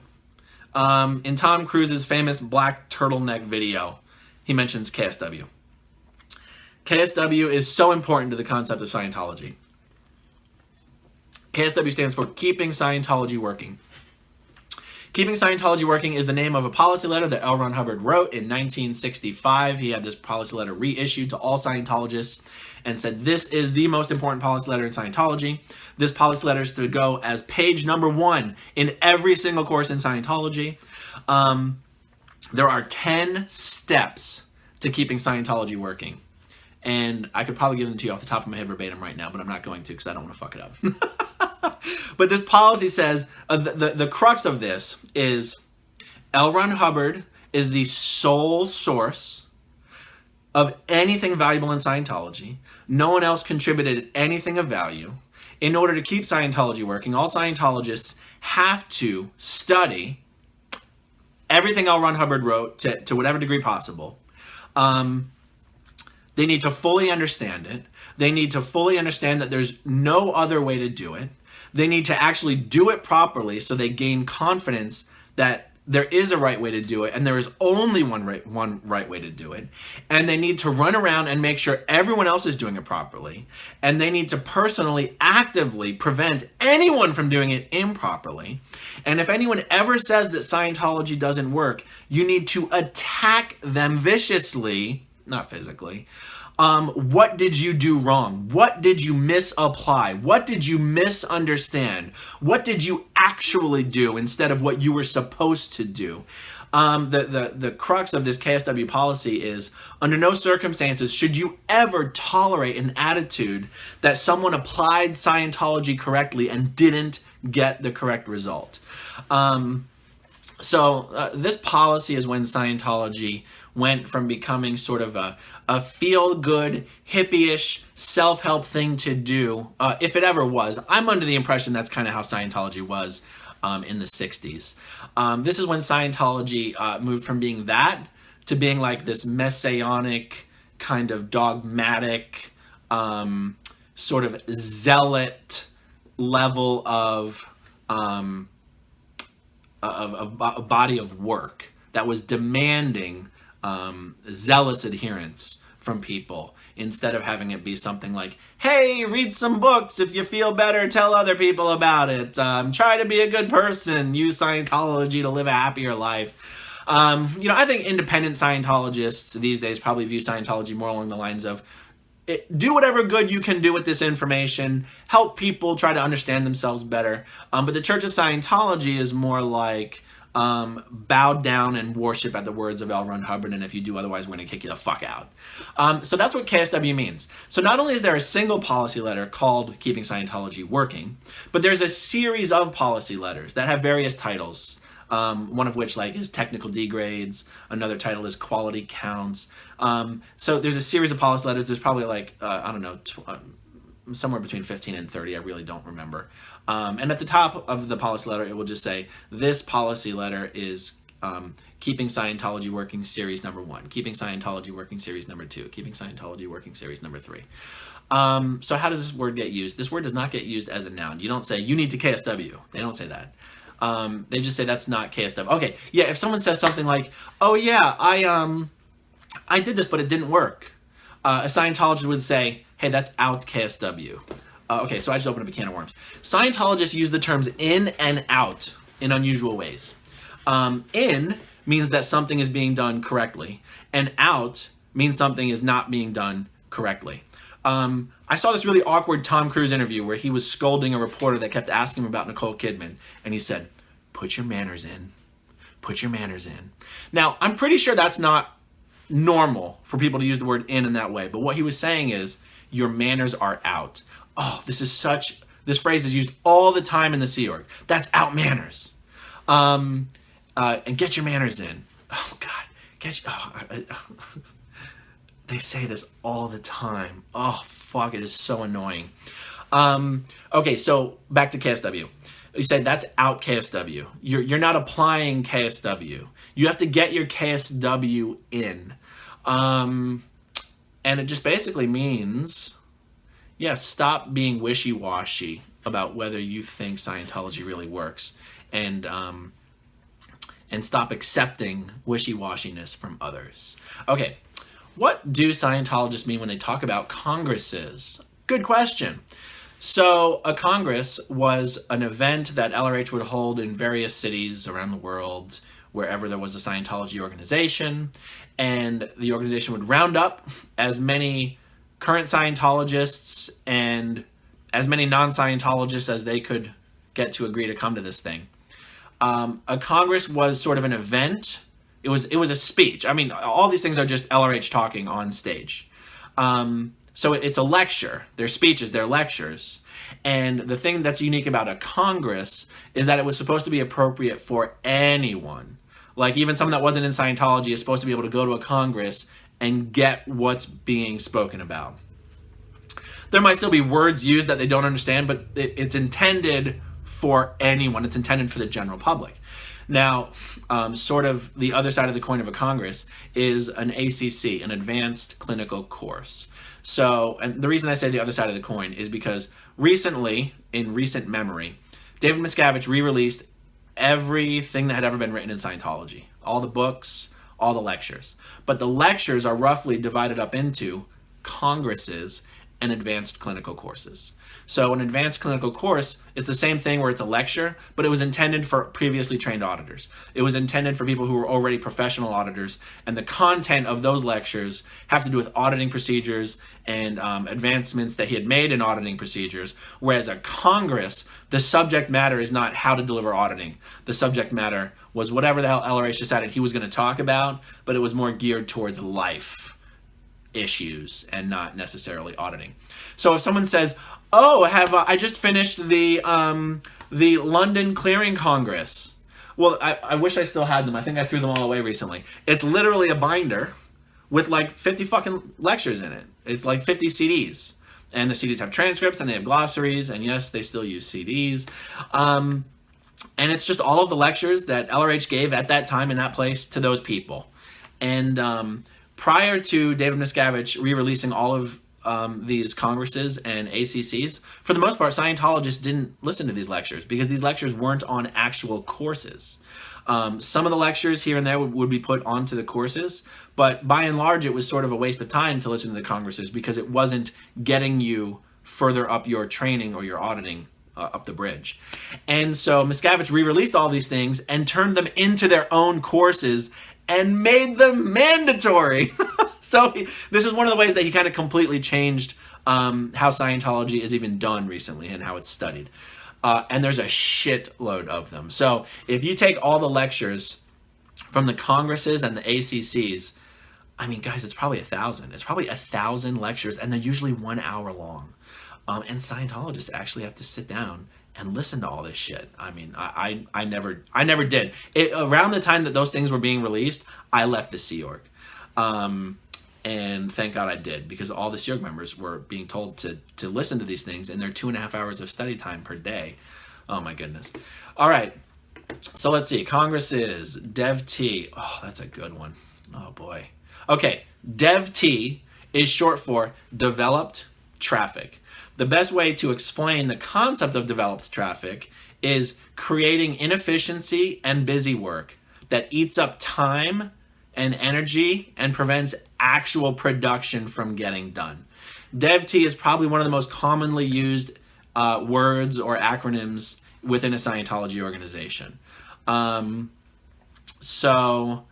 In Tom Cruise's famous black turtleneck video, he mentions KSW. KSW is so important to the concept of Scientology. KSW stands for Keeping Scientology Working. Keeping Scientology Working is the name of a policy letter that L. Ron Hubbard wrote in 1965. He had this policy letter reissued to all Scientologists and said, this is the most important policy letter in Scientology. This policy letter is to go as page number 1 in every single course in Scientology. There are 10 steps to keeping Scientology working. And I could probably give them to you off the top of my head verbatim right now, but I'm not going to because I don't want to fuck it up. But this policy says, the crux of this is L. Ron Hubbard is the sole source of anything valuable in Scientology. No one else contributed anything of value. In order to keep Scientology working, all Scientologists have to study everything L. Ron Hubbard wrote to whatever degree possible. They need to fully understand it. They need to fully understand that there's no other way to do it. They need to actually do it properly so they gain confidence that there is a right way to do it and there is only one right way to do it. And they need to run around and make sure everyone else is doing it properly. And they need to personally, actively prevent anyone from doing it improperly. And if anyone ever says that Scientology doesn't work, you need to attack them viciously, not physically. What did you do wrong? What did you misapply? What did you misunderstand? What did you actually do instead of what you were supposed to do? The crux of this KSW policy is, under no circumstances should you ever tolerate an attitude that someone applied Scientology correctly and didn't get the correct result. So this policy is when Scientology went from becoming sort of a feel-good, hippie-ish, self-help thing to do, if it ever was. I'm under the impression that's kind of how Scientology was in the 60s. This is when Scientology moved from being that to being like this messianic, kind of dogmatic, sort of zealot level of a body of work that was demanding zealous adherence from people, instead of having it be something like, hey, read some books. If you feel better, tell other people about it. Try to be a good person. Use Scientology to live a happier life. I think independent Scientologists these days probably view Scientology more along the lines of, do whatever good you can do with this information, help people try to understand themselves better. But the Church of Scientology is more like, bow down and worship at the words of L. Ron Hubbard, and if you do otherwise, we're going to kick you the fuck out. So that's what KSW means. So not only is there a single policy letter called Keeping Scientology Working, but there's a series of policy letters that have various titles. One of which is technical degrades. Another title is quality counts. So there's a series of policy letters. There's probably I don't know, somewhere between 15 and 30. I really don't remember. And at the top of the policy letter, it will just say, this policy letter is Keeping Scientology Working Series number 1, Keeping Scientology Working Series number 2, Keeping Scientology Working Series number 3. So how does this word get used? This word does not get used as a noun. You don't say, you need to KSW. They don't say that. They just say that's not KSW. Okay, yeah, if someone says something like, oh yeah, I did this, but it didn't work. A Scientologist would say, hey, that's out KSW. Okay, so I just opened up a can of worms. Scientologists use the terms in and out in unusual ways. In means that something is being done correctly, and out means something is not being done correctly. I saw this really awkward Tom Cruise interview where he was scolding a reporter that kept asking him about Nicole Kidman. And he said, "Put your manners in. Put your manners in." Now, I'm pretty sure that's not normal for people to use the word in that way. But what he was saying is, your manners are out. Oh, this phrase is used all the time in the Sea Org. That's out manners. And get your manners in. Oh, God. They say this all the time. Oh, fuck, it is so annoying. Okay, so back to KSW. You said that's out KSW. You're not applying KSW. You have to get your KSW in. And it just basically means, yeah, stop being wishy-washy about whether you think Scientology really works, and stop accepting wishy-washiness from others. Okay, what do Scientologists mean when they talk about congresses? Good question. So a congress was an event that LRH would hold in various cities around the world, wherever there was a Scientology organization, and the organization would round up as many current Scientologists and as many non-Scientologists as they could get to agree to come to this thing. A congress was sort of an event. It was a speech. I mean, all these things are just LRH talking on stage. So it's a lecture. They're speeches, they're lectures. And the thing that's unique about a congress is that it was supposed to be appropriate for anyone. Like, even someone that wasn't in Scientology is supposed to be able to go to a congress and get what's being spoken about. There might still be words used that they don't understand, but it's intended for anyone. It's intended for the general public. Now, sort of the other side of the coin of a congress is an ACC, an advanced clinical course. So, and the reason I say the other side of the coin is because recently, in recent memory, David Miscavige re-released everything that had ever been written in Scientology. All the books, all the lectures. But the lectures are roughly divided up into congresses and advanced clinical courses. So an advanced clinical course is the same thing where it's a lecture, but it was intended for previously trained auditors. It was intended for people who were already professional auditors, and the content of those lectures have to do with auditing procedures and advancements that he had made in auditing procedures, whereas a congress, the subject matter is not how to deliver auditing. The subject matter was whatever the hell LRH decided he was going to talk about, but it was more geared towards life issues and not necessarily auditing. So if someone says, "Oh, I just finished the London Clearing Congress." Well, I wish I still had them. I think I threw them all away recently. It's literally a binder with like 50 fucking lectures in it. It's like 50 CDs. And the CDs have transcripts and they have glossaries. And yes, they still use CDs. And it's just all of the lectures that LRH gave at that time in that place to those people. And prior to David Miscavige re-releasing all of these congresses and ACCs, for the most part, Scientologists didn't listen to these lectures because these lectures weren't on actual courses. Some of the lectures here and there would be put onto the courses, but by and large, it was sort of a waste of time to listen to the congresses because it wasn't getting you further up your training or your auditing up the bridge. And so Miscavige re-released all these things and turned them into their own courses and made them mandatory. So this is one of the ways that he kind of completely changed how Scientology is even done recently and how it's studied. And there's a shitload of them. So if you take all the lectures from the congresses and the ACCs, I mean, guys, it's probably 1,000. It's probably 1,000 lectures, and they're usually 1 hour long. And Scientologists actually have to sit down and listen to all this shit. I mean, I never did. Around the time that those things were being released, I left the Sea Org. And thank God I did, because all the Sea Org members were being told to listen to these things, and they're 2.5 hours of study time per day. Oh my goodness. All right. So let's see. Congresses, DevT. Oh, that's a good one. Oh boy. Okay. DevT is short for developed traffic. The best way to explain the concept of developed traffic is creating inefficiency and busy work that eats up time and energy and prevents actual production from getting done. DevT is probably one of the most commonly used words or acronyms within a Scientology organization. So,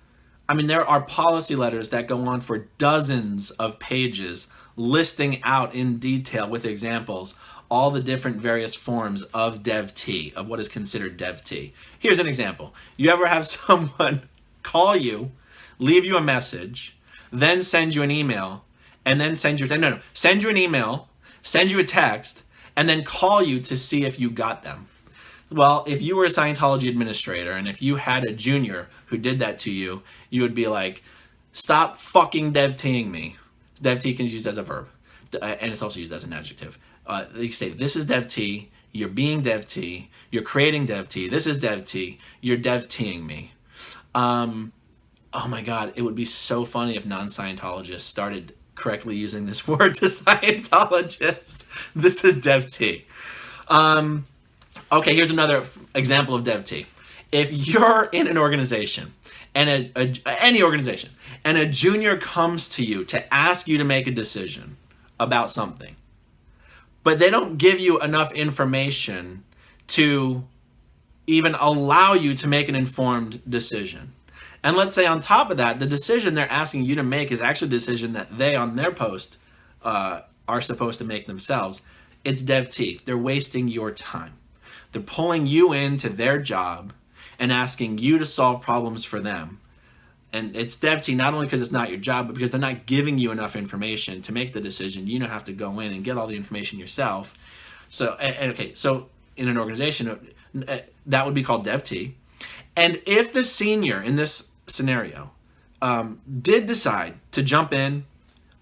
I mean, there are policy letters that go on for dozens of pages listing out in detail with examples all the different various forms of DevT, of what is considered DevT. Here's an example. You ever have someone call you, leave you a message, then send you an email, and then send you an email, send you a text, and then call you to see if you got them? Well, if you were a Scientology administrator and if you had a junior who did that to you, you would be like, stop fucking DevTing me. DevT can be used as a verb, and it's also used as an adjective. You say, this is DevT, you're being DevT, you're creating DevT, this is DevT, you're DevTing me. Oh my God, it would be so funny if non-Scientologists started correctly using this word to Scientologists. This is DevT. Okay, here's another example of DevT. If you're in an organization, and any organization, and a junior comes to you to ask you to make a decision about something, but they don't give you enough information to even allow you to make an informed decision. And let's say on top of that, the decision they're asking you to make is actually a decision that they on their post are supposed to make themselves. It's DevT. They're wasting your time. They're pulling you into their job and asking you to solve problems for them. And it's DevT not only because it's not your job, but because they're not giving you enough information to make the decision. You don't have to go in and get all the information yourself. So, okay, so in an organization, that would be called DevT. And if the senior in this scenario did decide to jump in,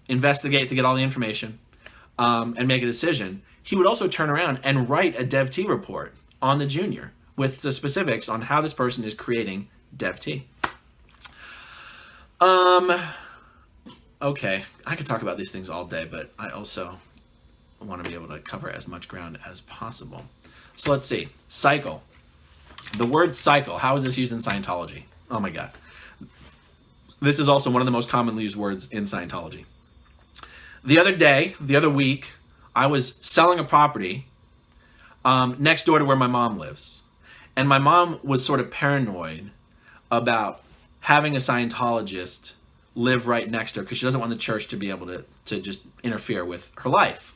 investigate to get all the information, and make a decision, he would also turn around and write a DevT report on the junior with the specifics on how this person is creating DevT. Okay, I could talk about these things all day, but I also want to be able to cover as much ground as possible. So let's see. Cycle. The word cycle, how is this used in Scientology? Oh my God. This is also one of the most commonly used words in Scientology. The other week, I was selling a property next door to where my mom lives. And my mom was sort of paranoid about having a Scientologist live right next to her because she doesn't want the church to be able to just interfere with her life.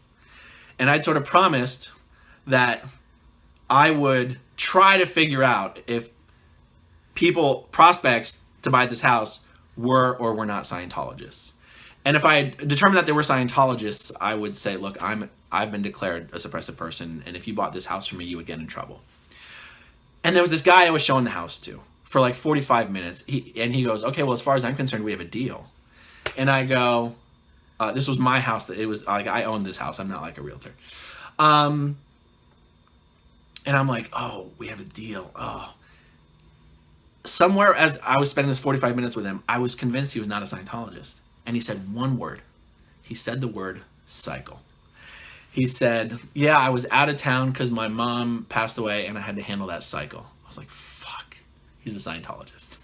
And I'd sort of promised that I would try to figure out if prospects to buy this house were or were not Scientologists. And if I determined that they were Scientologists, I would say, look, I've been declared a suppressive person, and if you bought this house from me, you would get in trouble. And there was this guy I was showing the house to for like 45 minutes. He goes, okay, well, as far as I'm concerned, we have a deal. And I go, this was my house. It was like, I own this house. I'm not like a realtor. And I'm like, oh, we have a deal. Oh. Somewhere as I was spending this 45 minutes with him, I was convinced he was not a Scientologist. And he said one word. He said the word cycle. He said, yeah, I was out of town because my mom passed away and I had to handle that cycle. I was like, fuck, he's a Scientologist.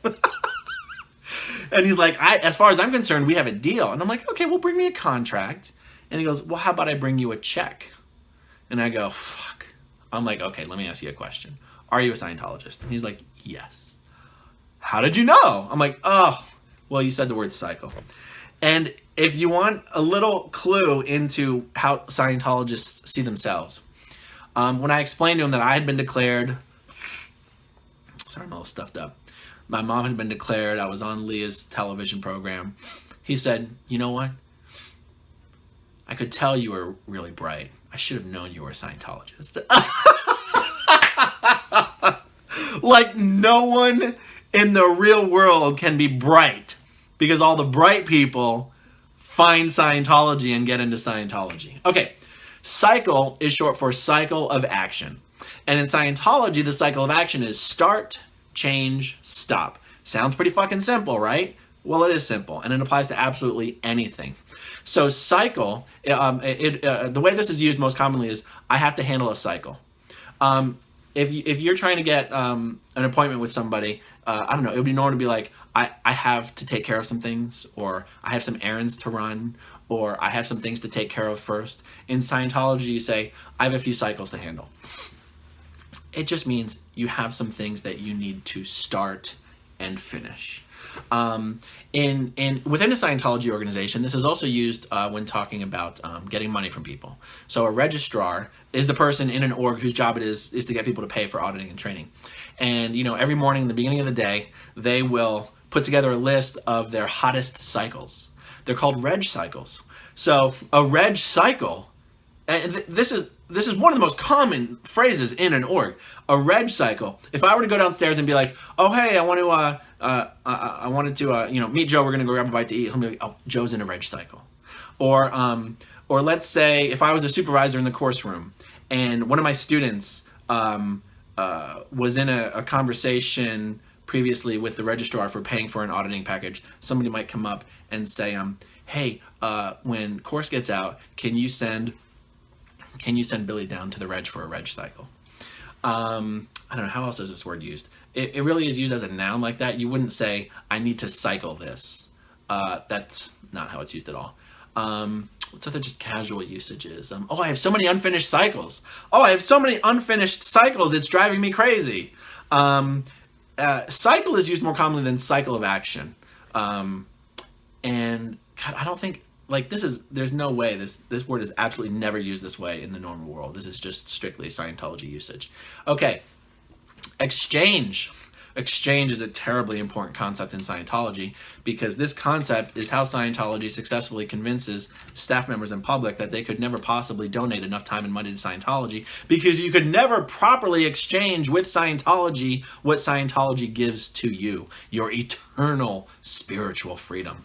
And he's like, as far as I'm concerned, we have a deal. And I'm like, okay, well, bring me a contract. And he goes, well, how about I bring you a check? And I go, fuck. I'm like, okay, let me ask you a question. Are you a Scientologist? And he's like, yes. How did you know? I'm like, oh, well, you said the word cycle. And if you want a little clue into how Scientologists see themselves, when I explained to him that I had been declared, sorry, I'm a little stuffed up. My mom had been declared, I was on Leah's television program. He said, you know what? I could tell you were really bright. I should have known you were a Scientologist. Like no one in the real world can be bright because all the bright people find Scientology and get into Scientology. Okay, cycle is short for cycle of action. And in Scientology, the cycle of action is start, change, stop. Sounds pretty fucking simple, right? Well, it is simple, and it applies to absolutely anything. So cycle, the way this is used most commonly is I have to handle a cycle. If you're trying to get an appointment with somebody, I don't know, it would be normal to be like, I have to take care of some things, or I have some errands to run, or I have some things to take care of first. In Scientology, you say, I have a few cycles to handle. It just means you have some things that you need to start and finish. Within a Scientology organization, this is also used when talking about getting money from people. So a registrar is the person in an org whose job it is to get people to pay for auditing and training. And every morning in the beginning of the day, they will put together a list of their hottest cycles. They're called reg cycles. So a reg cycle, and this is one of the most common phrases in an org. A reg cycle. If I were to go downstairs and be like, "Oh hey, I wanted to meet Joe. We're gonna go grab a bite to eat." He'll be like, "Oh, Joe's in a reg cycle." Or let's say if I was a supervisor in the course room and one of my students was in a conversation previously with the registrar for paying for an auditing package, somebody might come up and say, "Hey, when course gets out, can you send Billy down to the reg for a reg cycle?" I don't know, how else is this word used? It really is used as a noun like that. You wouldn't say, "I need to cycle this." That's not how it's used at all. What's other just casual usages? "Oh, I have so many unfinished cycles. Oh, I have so many unfinished cycles. It's driving me crazy." Cycle is used more commonly than cycle of action. And God, I don't think, there's no way this word is absolutely never used this way in the normal world. This is just strictly Scientology usage. Okay, exchange. Exchange is a terribly important concept in Scientology because this concept is how Scientology successfully convinces staff members and public that they could never possibly donate enough time and money to Scientology because you could never properly exchange with Scientology what Scientology gives to you, your eternal spiritual freedom.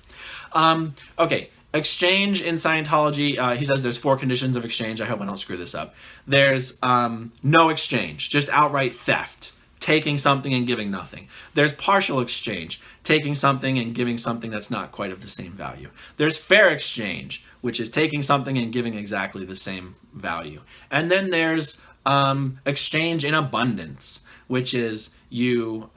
Okay, exchange in Scientology, he says there's 4 conditions of exchange. I hope I don't screw this up. There's no exchange, just outright theft. Taking something and giving nothing. There's partial exchange, taking something and giving something that's not quite of the same value. There's fair exchange, which is taking something and giving exactly the same value. And then there's exchange in abundance, which is you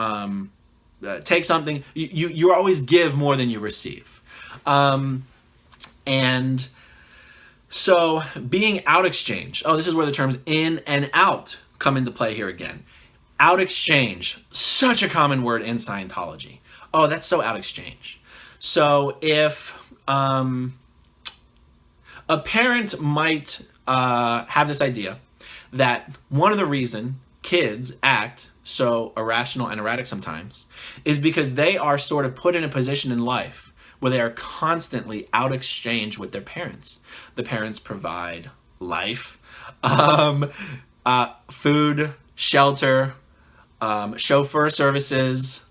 take something, you always give more than you receive. And so being out exchange, this is where the terms in and out come into play here again. Out exchange, such a common word in Scientology. Oh, that's so out exchange. So if a parent might have this idea that one of the reasons kids act so irrational and erratic sometimes is because they are sort of put in a position in life where they are constantly out exchange with their parents. The parents provide life, food, shelter, chauffeur services,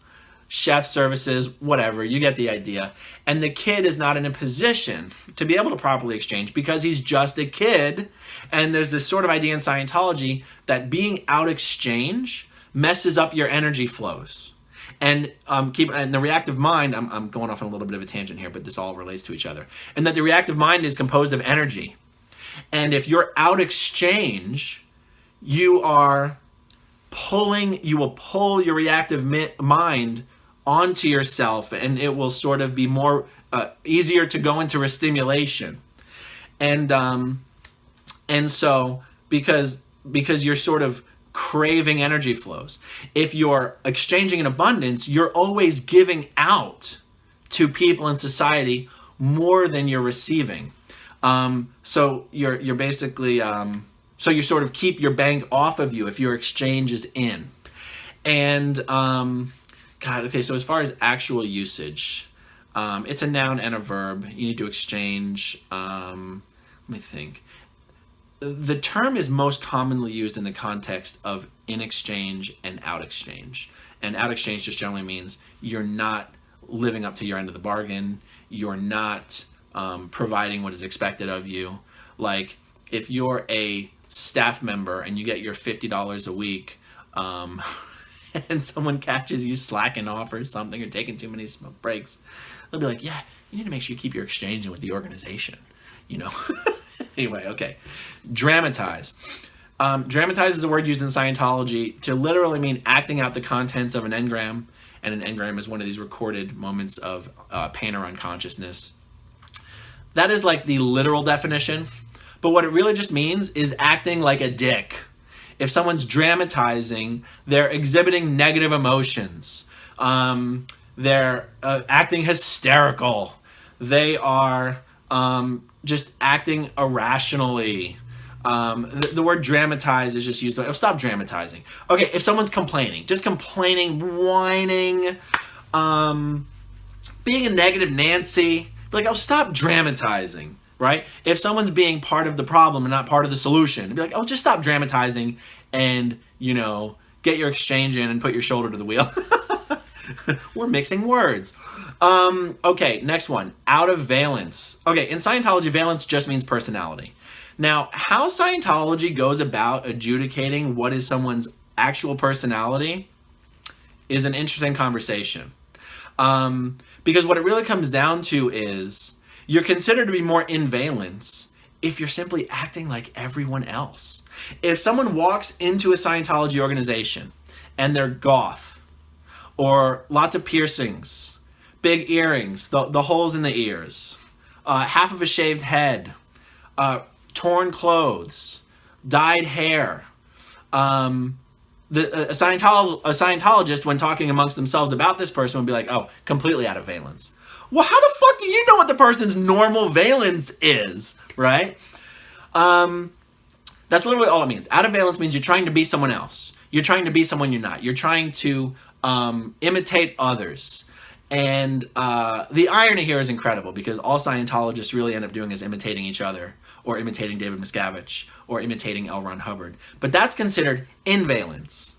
chef services, whatever, you get the idea. And the kid is not in a position to be able to properly exchange because he's just a kid. And there's this sort of idea in Scientology that being out exchange messes up your energy flows. And and the reactive mind, I'm going off on a little bit of a tangent here, but this all relates to each other. And that the reactive mind is composed of energy. And if you're out exchange, you will pull your reactive mind onto yourself, and it will sort of be more easier to go into a stimulation. And so because you're sort of craving energy flows, if you're exchanging in abundance, you're always giving out to people in society more than you're receiving. So you're basically so you sort of keep your bank off of you if your exchange is in. And okay, so as far as actual usage, it's a noun and a verb. You need to exchange. Let me think. The term is most commonly used in the context of in exchange and out exchange. And out exchange just generally means you're not living up to your end of the bargain. You're not providing what is expected of you. Like if you're a staff member and you get your $50 a week and someone catches you slacking off or something or taking too many smoke breaks, they'll be like, yeah, you need to make sure you keep your exchange with the organization, Anyway, okay. Dramatize. Dramatize is a word used in Scientology to literally mean acting out the contents of an engram, and an engram is one of these recorded moments of pain or unconsciousness. That is like the literal definition, but what it really just means is acting like a dick. If someone's dramatizing, they're exhibiting negative emotions. They're acting hysterical. They are just acting irrationally. The word dramatize is just used. Oh, stop dramatizing. Okay, if someone's complaining, just complaining, whining, being a negative Nancy, be like, oh, stop dramatizing, right? If someone's being part of the problem and not part of the solution, be like, oh, just stop dramatizing and, you know, get your exchange in and put your shoulder to the wheel. We're mixing words. Okay, next one. Out of valence. Okay, in Scientology, valence just means personality. Now, how Scientology goes about adjudicating what is someone's actual personality is an interesting conversation. Because what it really comes down to is you're considered to be more in valence if you're simply acting like everyone else. If someone walks into a Scientology organization and they're goth, or lots of piercings, big earrings, the holes in the ears, half of a shaved head, torn clothes, dyed hair. A Scientologist, when talking amongst themselves about this person, would be like, oh, completely out of valence. Well, how the fuck do you know what the person's normal valence is, right? That's literally all it means. Out of valence means you're trying to be someone else. You're trying to be someone you're not. You're trying to imitate others. And the irony here is incredible, because all Scientologists really end up doing is imitating each other, or imitating David Miscavige, or imitating L. Ron Hubbard. But that's considered in valence.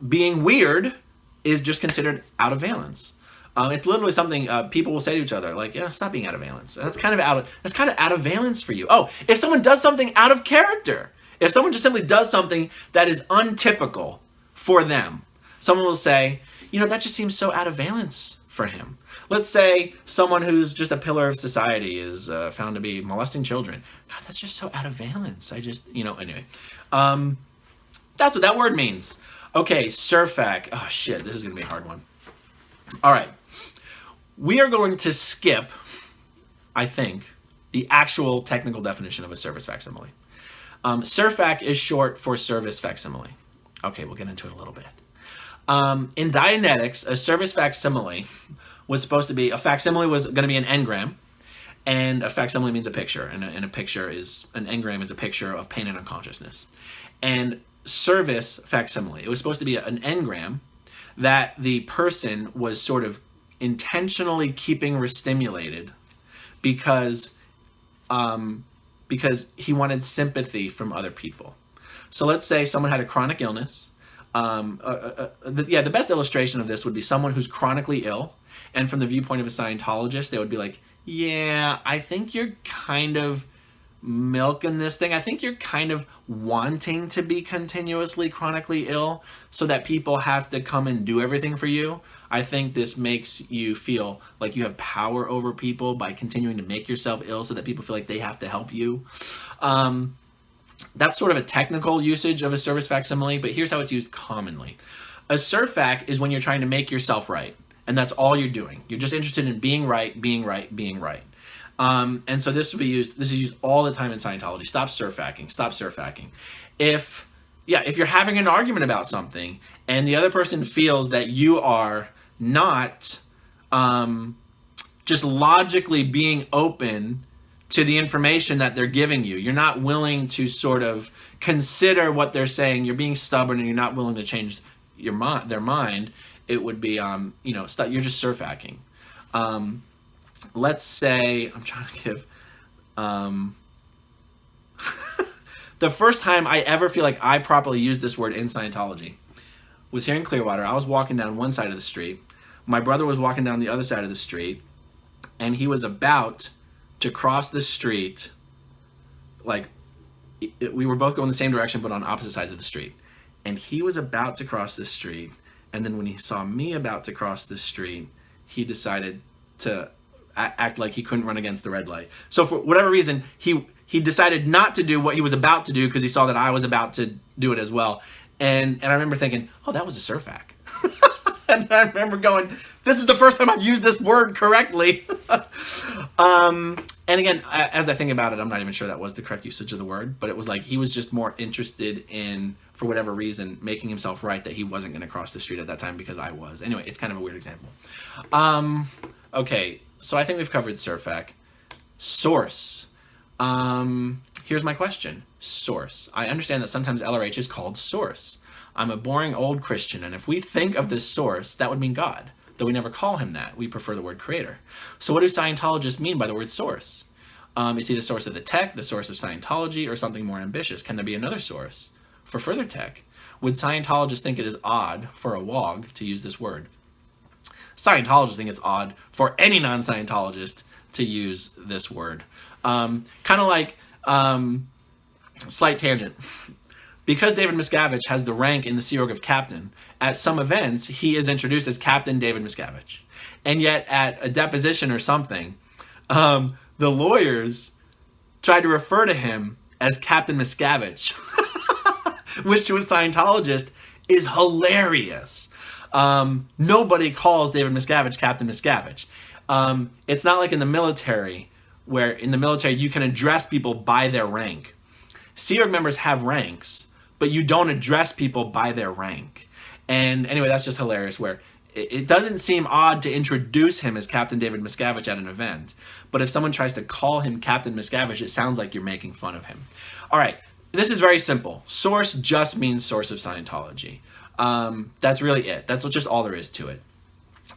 Being weird is just considered out of valence. It's literally something people will say to each other, like, yeah, stop being out of valence. That's kind of out of valence for you. Oh, if someone does something out of character, if someone just simply does something that is untypical for them, someone will say, you know, that just seems so out of valence for him. Let's say someone who's just a pillar of society is found to be molesting children. God, that's just so out of valence. Anyway. That's what that word means. Okay, surfac. Oh, shit, this is going to be a hard one. All right. We are going to skip, I think, the actual technical definition of a service facsimile. Surfac is short for service facsimile. Okay, we'll get into it a little bit. In Dianetics, a service facsimile was supposed to be, a facsimile was going to be an engram, and a facsimile means a picture, and an engram is a picture of pain and unconsciousness. And service facsimile, it was supposed to be an engram that the person was sort of intentionally keeping restimulated because he wanted sympathy from other people. So let's say someone had a chronic illness. The best illustration of this would be someone who's chronically ill, and from the viewpoint of a Scientologist, they would be like, yeah, I think you're kind of milking this thing. I think you're kind of wanting to be continuously chronically ill so that people have to come and do everything for you. I think this makes you feel like you have power over people by continuing to make yourself ill so that people feel like they have to help you. That's sort of a technical usage of a service facsimile, but here's how it's used commonly. A surfac is when you're trying to make yourself right, and that's all you're doing. You're just interested in being right, being right, being right. And so this is used all the time in Scientology. Stop surfacking. If you're having an argument about something and the other person feels that you are not just logically being open to the information that they're giving you, you're not willing to sort of consider what they're saying, you're being stubborn and you're not willing to change their mind, it would be, you're just surfacking. Let's say, I'm trying to give, the first time I ever feel like I properly used this word in Scientology was here in Clearwater. I was walking down one side of the street. My brother was walking down the other side of the street, and he was about to cross the street. We were both going the same direction, but on opposite sides of the street. And he was about to cross the street, and then when he saw me about to cross the street, he decided to act like he couldn't run against the red light. So for whatever reason, he decided not to do what he was about to do because he saw that I was about to do it as well. And I remember thinking, oh, that was a surfac. And I remember going, this is the first time I've used this word correctly. And again, as I think about it, I'm not even sure that was the correct usage of the word, but it was like he was just more interested in, for whatever reason, making himself right that he wasn't going to cross the street at that time because I was. Anyway, it's kind of a weird example. Okay, so I think we've covered surfac. Source. Here's my question. Source. I understand that sometimes LRH is called source. I'm a boring old Christian, and if we think of this source, that would mean God. Though we never call him that. We prefer the word creator. So what do Scientologists mean by the word source? Is he the source of the tech, the source of Scientology, or something more ambitious? Can there be another source for further tech? Would Scientologists think it is odd for a Wog to use this word? Scientologists think it's odd for any non-Scientologist to use this word. Kind of like, slight tangent. Because David Miscavige has the rank in the Sea Org of captain, at some events, he is introduced as Captain David Miscavige. And yet, at a deposition or something, the lawyers tried to refer to him as Captain Miscavige, which to a Scientologist is hilarious. Nobody calls David Miscavige Captain Miscavige. It's not like in the military, where in the military you can address people by their rank. Sea Org members have ranks, but you don't address people by their rank. And anyway, that's just hilarious, where it doesn't seem odd to introduce him as Captain David Miscavige at an event, but if someone tries to call him Captain Miscavige, it sounds like you're making fun of him. All right, this is very simple. Source just means source of Scientology. That's really it. That's just all there is to it.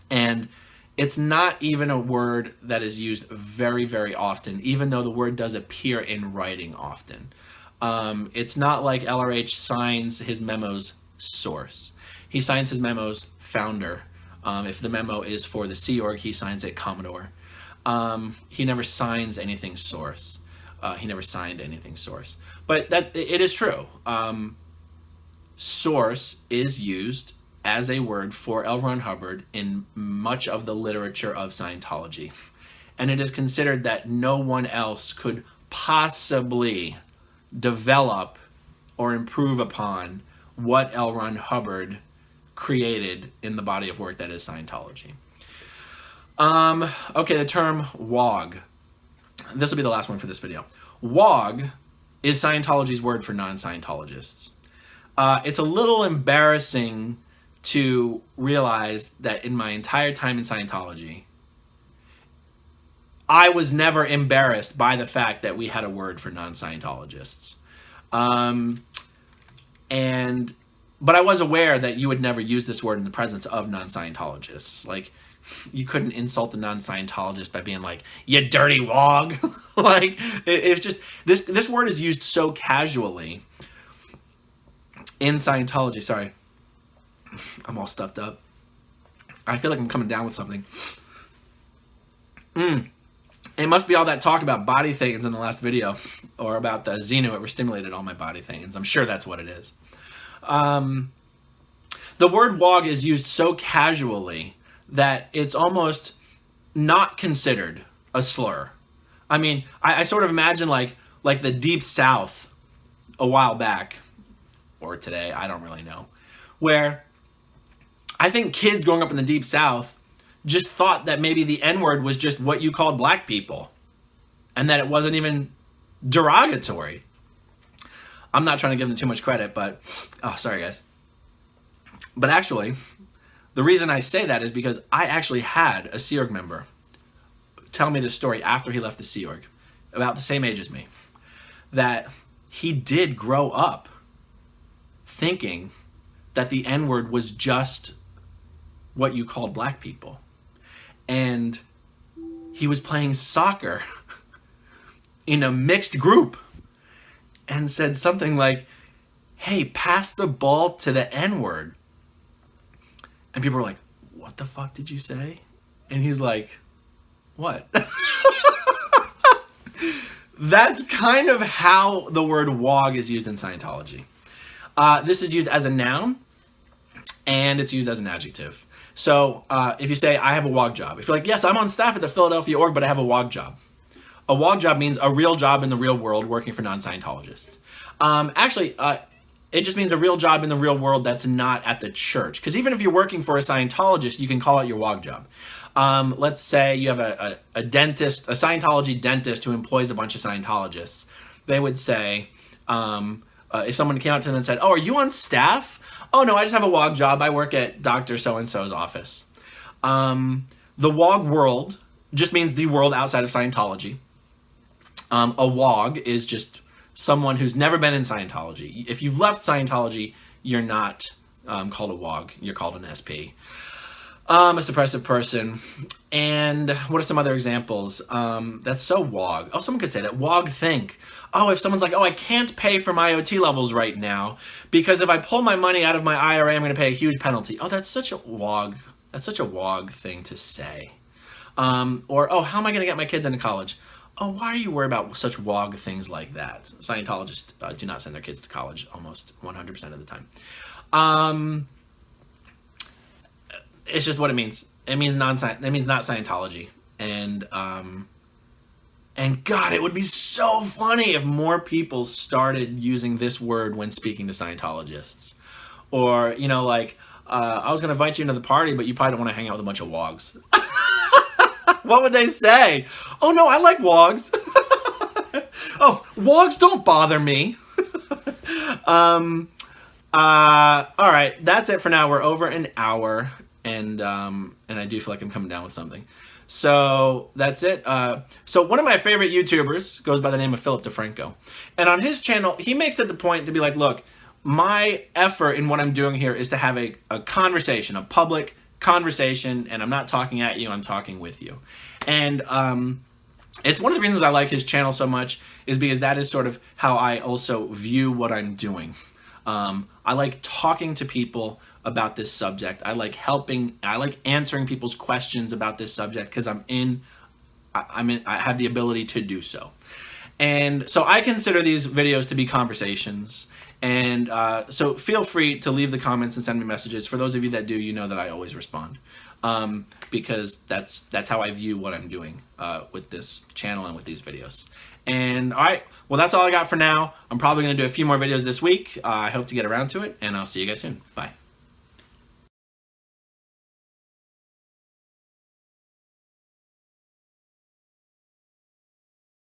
And it's not even a word that is used very, very often, even though the word does appear in writing often. It's not like LRH signs his memos source. He signs his memos founder. If the memo is for the Sea Org, he signs it Commodore. He never signs anything source. He never signed anything source. But that it is true. Source is used as a word for L. Ron Hubbard in much of the literature of Scientology. And it is considered that no one else could possibly develop or improve upon what L. Ron Hubbard created in the body of work that is Scientology. Okay, the term Wog. This will be the last one for this video. Wog is Scientology's word for non-Scientologists. It's a little embarrassing to realize that in my entire time in Scientology, I was never embarrassed by the fact that we had a word for non-Scientologists. But I was aware that you would never use this word in the presence of non-Scientologists. Like, you couldn't insult a non-Scientologist by being like, you dirty wog. Like, it's just, this word is used so casually in Scientology. Sorry, I'm all stuffed up. I feel like I'm coming down with something. It must be all that talk about body Thetans in the last video, or about the Xenu. It stimulated all my body Thetans. I'm sure that's what it is. The word Wog is used so casually that it's almost not considered a slur. I mean, I sort of imagine like the Deep South a while back, or today, I don't really know, where I think kids growing up in the Deep South just thought that maybe the N-word was just what you called black people, and that it wasn't even derogatory. I'm not trying to give them too much credit, but, oh, sorry guys. But actually, the reason I say that is because I actually had a Sea Org member tell me this story after he left the Sea Org, about the same age as me, that he did grow up thinking that the N-word was just what you called black people. And he was playing soccer in a mixed group and said something like, hey, pass the ball to the N-word. And people were like, what the fuck did you say? And he's like, what? That's kind of how the word Wog is used in Scientology. This is used as a noun, and it's used as an adjective. So if you say, I have a Wog job. If you're like, yes, I'm on staff at the Philadelphia org, but I have a Wog job. A Wog job means a real job in the real world working for non-Scientologists. Actually, it just means a real job in the real world that's not at the church. Because even if you're working for a Scientologist, you can call it your Wog job. Let's say you have a dentist, a Scientology dentist who employs a bunch of Scientologists. They would say, if someone came out to them and said, "Oh, are you on staff?" "Oh, no, I just have a WOG job. I work at Dr. So-and-so's office." The WOG world just means the world outside of Scientology. A WOG is just someone who's never been in Scientology. If you've left Scientology, you're not called a WOG. You're called an SP. A suppressive person. And what are some other examples? That's so WOG. Oh, someone could say that. WOG think. Oh, if someone's like, "Oh, I can't pay for my OT levels right now because if I pull my money out of my IRA, I'm going to pay a huge penalty." Oh, that's such a WOG. That's such a WOG thing to say. Or, "Oh, how am I going to get my kids into college?" Oh, why are you worried about such WOG things like that? Scientologists do not send their kids to college almost 100% of the time. It's just what it means. It means not Scientology. And God, it would be so funny if more people started using this word when speaking to Scientologists. Or, you know, like, "I was going to invite you into the party, but you probably don't want to hang out with a bunch of WOGs." What would they say? "Oh, no, I like WOGs." "Oh, WOGs don't bother me." All right, that's it for now. We're over an hour, and I do feel like I'm coming down with something. So that's it. So one of my favorite YouTubers goes by the name of Philip DeFranco. And on his channel, he makes it the point to be like, "Look, my effort in what I'm doing here is to have a conversation, a public conversation, and I'm not talking at you, I'm talking with you." And it's one of the reasons I like his channel so much is because that is sort of how I also view what I'm doing. I like talking to people about this subject. I like answering people's questions about this subject because I have the ability to do so. And so I consider these videos to be conversations. And so feel free to leave the comments and send me messages. For those of you that do, you know that I always respond. Because that's how I view what I'm doing with this channel and with these videos. And all right, well, that's all I got for now. I'm probably going to do a few more videos this week. I hope to get around to it, and I'll see you guys soon. Bye.